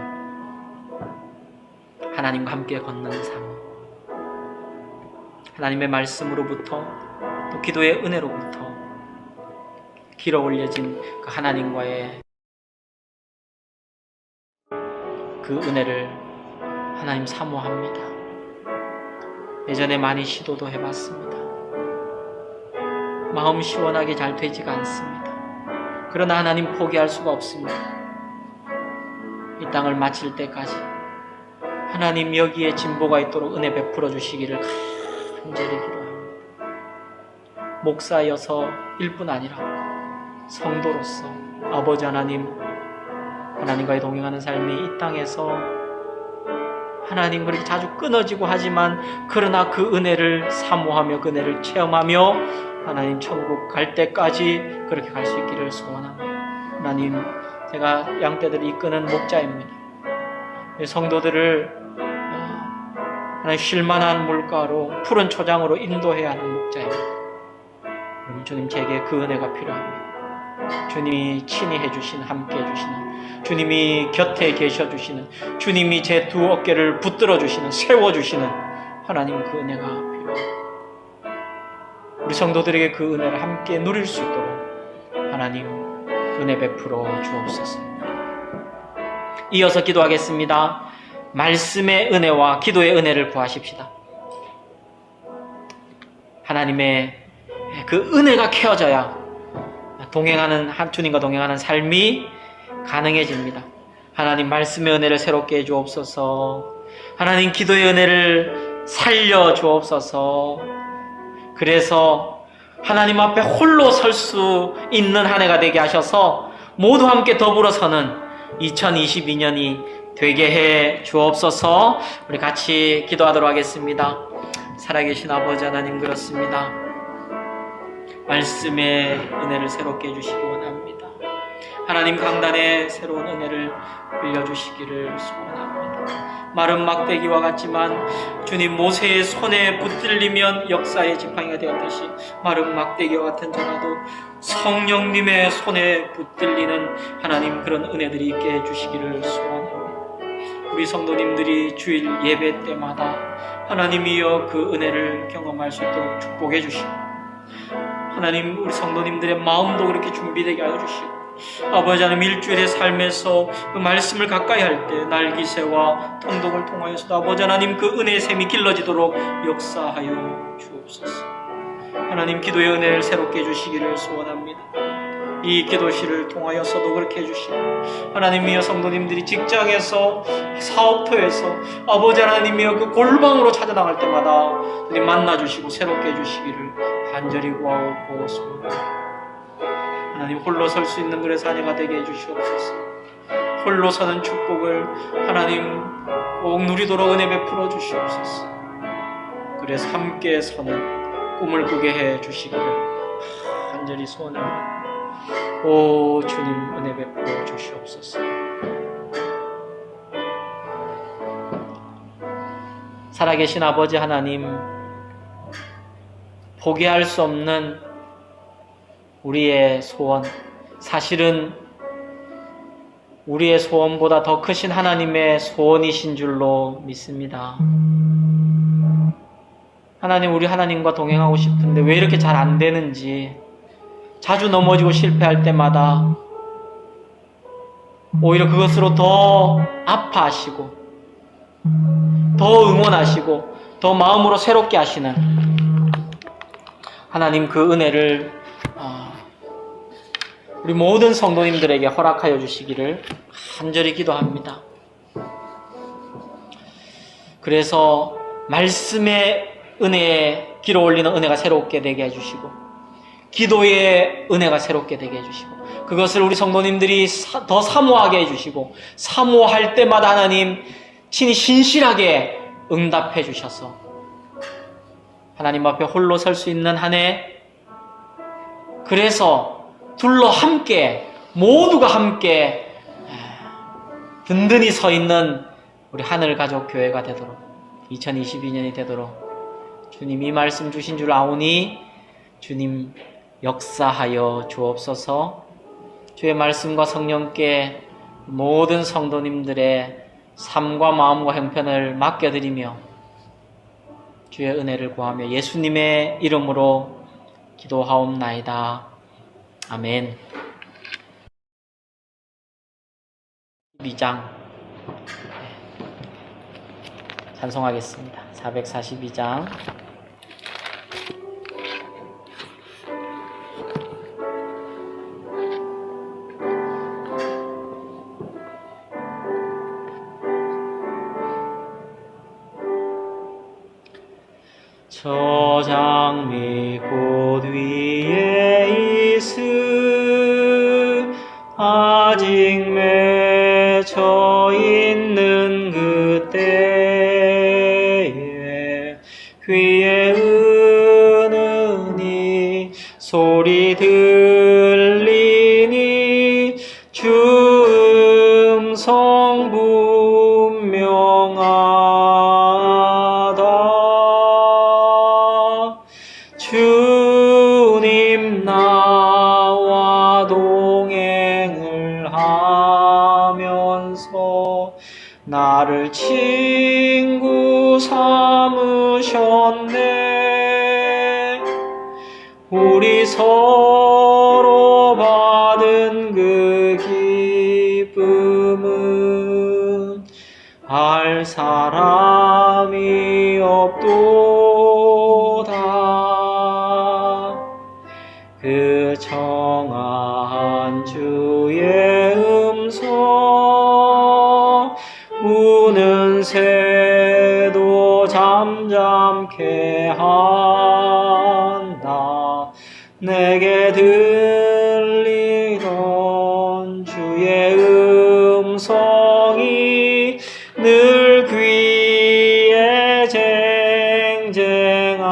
하나님과 함께 걷는 삶, 하나님의 말씀으로부터 또 기도의 은혜로부터 길어 올려진 그 하나님과의 그 은혜를 하나님 사모합니다. 예전에 많이 시도도 해봤습니다. 마음 시원하게 잘 되지가 않습니다. 그러나 하나님 포기할 수가 없습니다. 이 땅을 마칠 때까지 하나님 여기에 진보가 있도록 은혜 베풀어 주시기를 간절히 기도합니다. 목사여서 일뿐 아니라 성도로서 아버지 하나님과의 동행하는 삶이 이 땅에서 하나님 그렇게 자주 끊어지고 하지만 그러나 그 은혜를 사모하며 그 은혜를 체험하며 하나님 천국 갈 때까지 그렇게 갈 수 있기를 소원합니다. 하나님, 제가 양떼들을 이끄는 목자입니다. 성도들을 하나님 쉴만한 물가로 푸른 초장으로 인도해야 하는 목자입니다. 주님, 제게 그 은혜가 필요합니다. 주님이 친히 해주시는, 함께 해주시는, 주님이 곁에 계셔주시는, 주님이 제 두 어깨를 붙들어 주시는, 세워주시는 하나님 그 은혜가 필요합니다. 우리 성도들에게 그 은혜를 함께 누릴 수 있도록 하나님 은혜 베풀어 주옵소서. 이어서 기도하겠습니다. 말씀의 은혜와 기도의 은혜를 구하십시다. 하나님의 그 은혜가 캐어져야 주님과 동행하는 삶이 가능해집니다. 하나님 말씀의 은혜를 새롭게 해주옵소서. 하나님 기도의 은혜를 살려 주옵소서. 그래서 하나님 앞에 홀로 설 수 있는 한 해가 되게 하셔서 모두 함께 더불어 서는 2022년이 되게 해 주옵소서. 우리 같이 기도하도록 하겠습니다. 살아계신 아버지 하나님, 그렇습니다. 말씀의 은혜를 새롭게 해주시기 원합니다. 하나님 강단에 새로운 은혜를 빌려주시기를 소원합니다. 마른 막대기와 같지만 주님 모세의 손에 붙들리면 역사의 지팡이가 되었듯이 마른 막대기와 같은 자라도 성령님의 손에 붙들리는 하나님 그런 은혜들이 있게 해주시기를 소원합니다. 우리 성도님들이 주일 예배 때마다 하나님이여 그 은혜를 경험할 수 있도록 축복해 주시고, 하나님 우리 성도님들의 마음도 그렇게 준비되게 하여 주시고, 아버지 하나님 일주일의 삶에서 그 말씀을 가까이 할 때 날기새와 통독을 통하여서도 아버지 하나님 그 은혜의 샘이 길러지도록 역사하여 주옵소서. 하나님 기도의 은혜를 새롭게 해주시기를 소원합니다. 이 기도실을 통하여서도 그렇게 해주시고, 하나님이여 성도님들이 직장에서 사업터에서 아버지 하나님이여 그 골방으로 찾아나갈 때마다 우리 만나주시고 새롭게 해주시기를 간절히 구하고 소원합니다. 하나님 홀로 설 수 있는 그의 자녀가 되게 해주시옵소서. 홀로 서는 축복을 하나님 꼭 누리도록 은혜 베풀어 주시옵소서. 그래서 함께 서는 꿈을 꾸게 해 주시기를 간절히 소원합니다. 오 주님 은혜 베풀어 주시옵소서. 살아계신 아버지 하나님, 포기할 수 없는 우리의 소원, 사실은 우리의 소원보다 더 크신 하나님의 소원이신 줄로 믿습니다. 하나님, 우리 하나님과 동행하고 싶은데 왜 이렇게 잘 안 되는지, 자주 넘어지고 실패할 때마다 오히려 그것으로 더 아파하시고 더 응원하시고 더 마음으로 새롭게 하시는 하나님, 그 은혜를 우리 모든 성도님들에게 허락하여 주시기를 간절히 기도합니다. 그래서 말씀의 은혜에 길어 올리는 은혜가 새롭게 되게 해주시고, 기도의 은혜가 새롭게 되게 해주시고, 그것을 우리 성도님들이 더 사모하게 해주시고, 사모할 때마다 하나님 친히 신실하게 응답해 주셔서 하나님 앞에 홀로 설 수 있는 한 해, 그래서 둘러 함께, 모두가 함께 든든히 서 있는 우리 하늘가족 교회가 되도록, 2022년이 되도록 주님 이 말씀 주신 줄 아오니 주님 역사하여 주옵소서. 주의 말씀과 성령께 모든 성도님들의 삶과 마음과 형편을 맡겨드리며 주의 은혜를 구하며 예수님의 이름으로 기도하옵나이다. 아멘. 42장 찬송하겠습니다. 442장. 저 장미 꽃 위에 있음 아직 맺혀 있는 그때에 귀에 은은히 소리 들리니 주 음성 분명하다. 주님 나와 동행을 하면서 나를 친구 삼으셨네. 우리 서로 받은 그 기쁨은 알 사람이 없도다. 그 청아한 주의 음성 우는 새도 잠잠케 한다. 내게 들리던 주의 음성이 늘 귀에 쟁쟁하다.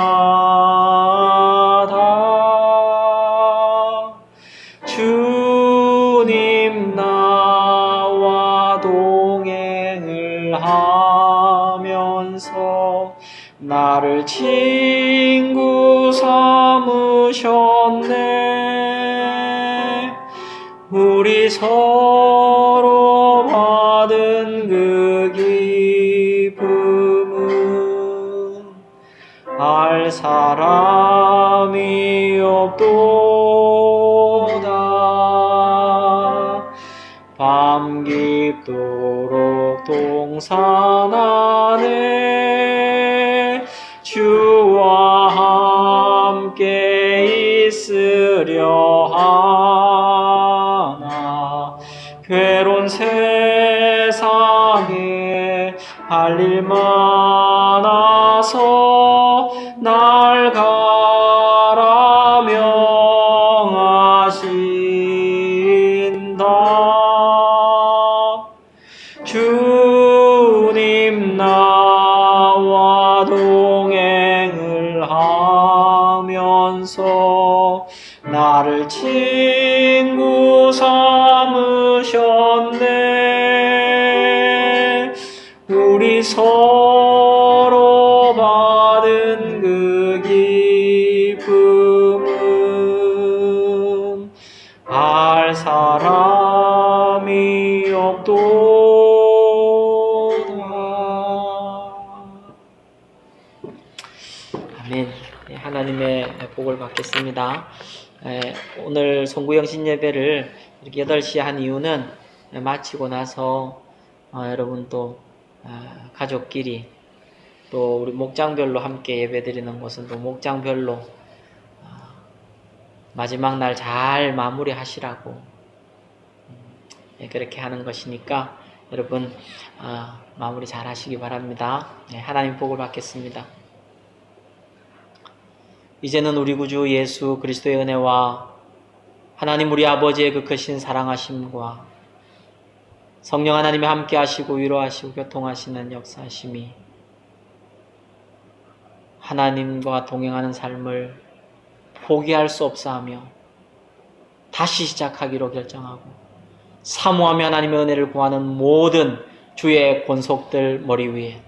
주님 나와 동행을 하면서 나를 친구 삼으셨네. 우리 서로 받은 그 기쁨은 알 사람이 없도다. 밤 깊도록 동산 안에 주와 함께 있으려 날 가라 명하신다. 주님 나와 동행을 하면서 나를 친구 삼으셨네. 우리 서로 받은 그 기쁨은 알 사람이 없도다. 아멘. 하나님의 복을 받겠습니다. 오늘 송구영신 예배를 이렇게 8시에 한 이유는 마치고 나서 여러분 또 가족끼리 또 우리 목장별로 함께 예배드리는 것은 또 목장별로 마지막 날 잘 마무리하시라고 그렇게 하는 것이니까 여러분 마무리 잘 하시기 바랍니다. 하나님 복을 받겠습니다. 이제는 우리 구주 예수 그리스도의 은혜와 하나님 우리 아버지의 그 크신 사랑하심과 성령 하나님이 함께 하시고 위로하시고 교통하시는 역사하심이 하나님과 동행하는 삶을 포기할 수 없사하며 다시 시작하기로 결정하고 사모하며 하나님의 은혜를 구하는 모든 주의 권속들 머리 위에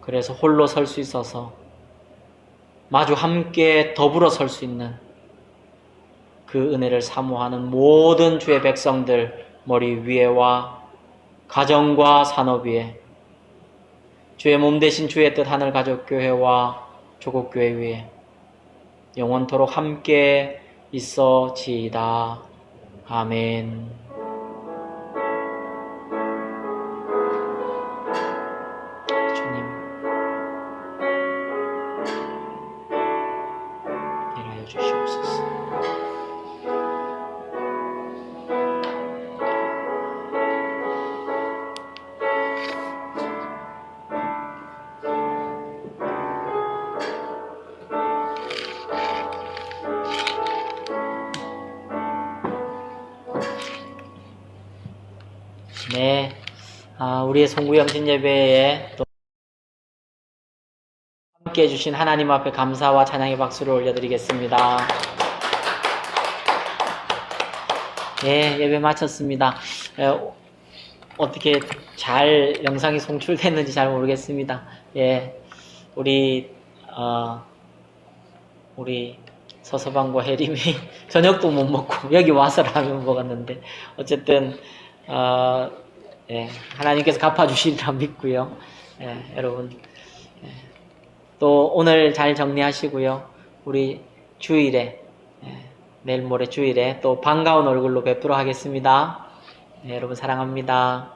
그래서 홀로 설 수 있어서 마주 함께 더불어 설 수 있는 그 은혜를 사모하는 모든 주의 백성들 머리 위에와 가정과 산업 위에 주의 몸 대신 주의 뜻 하늘 가족교회와 조국교회 위에 영원토록 함께 있어지이다. 아멘. 주님 일하여 주시옵소서. 네, 우리의 송구영신 예배에 또 함께 해주신 하나님 앞에 감사와 찬양의 박수를 올려드리겠습니다. 네, 예배 마쳤습니다. 어떻게 잘 영상이 송출됐는지 잘 모르겠습니다. 예, 우리 서서방과 혜림이 저녁도 못 먹고 여기 와서 라면 먹었는데 어쨌든 예, 하나님께서 갚아주시리라 믿고요. 예, 여러분 또 오늘 잘 정리하시고요. 우리 주일에 내일 모레 주일에 또 반가운 얼굴로 뵙도록 하겠습니다. 네, 여러분 사랑합니다.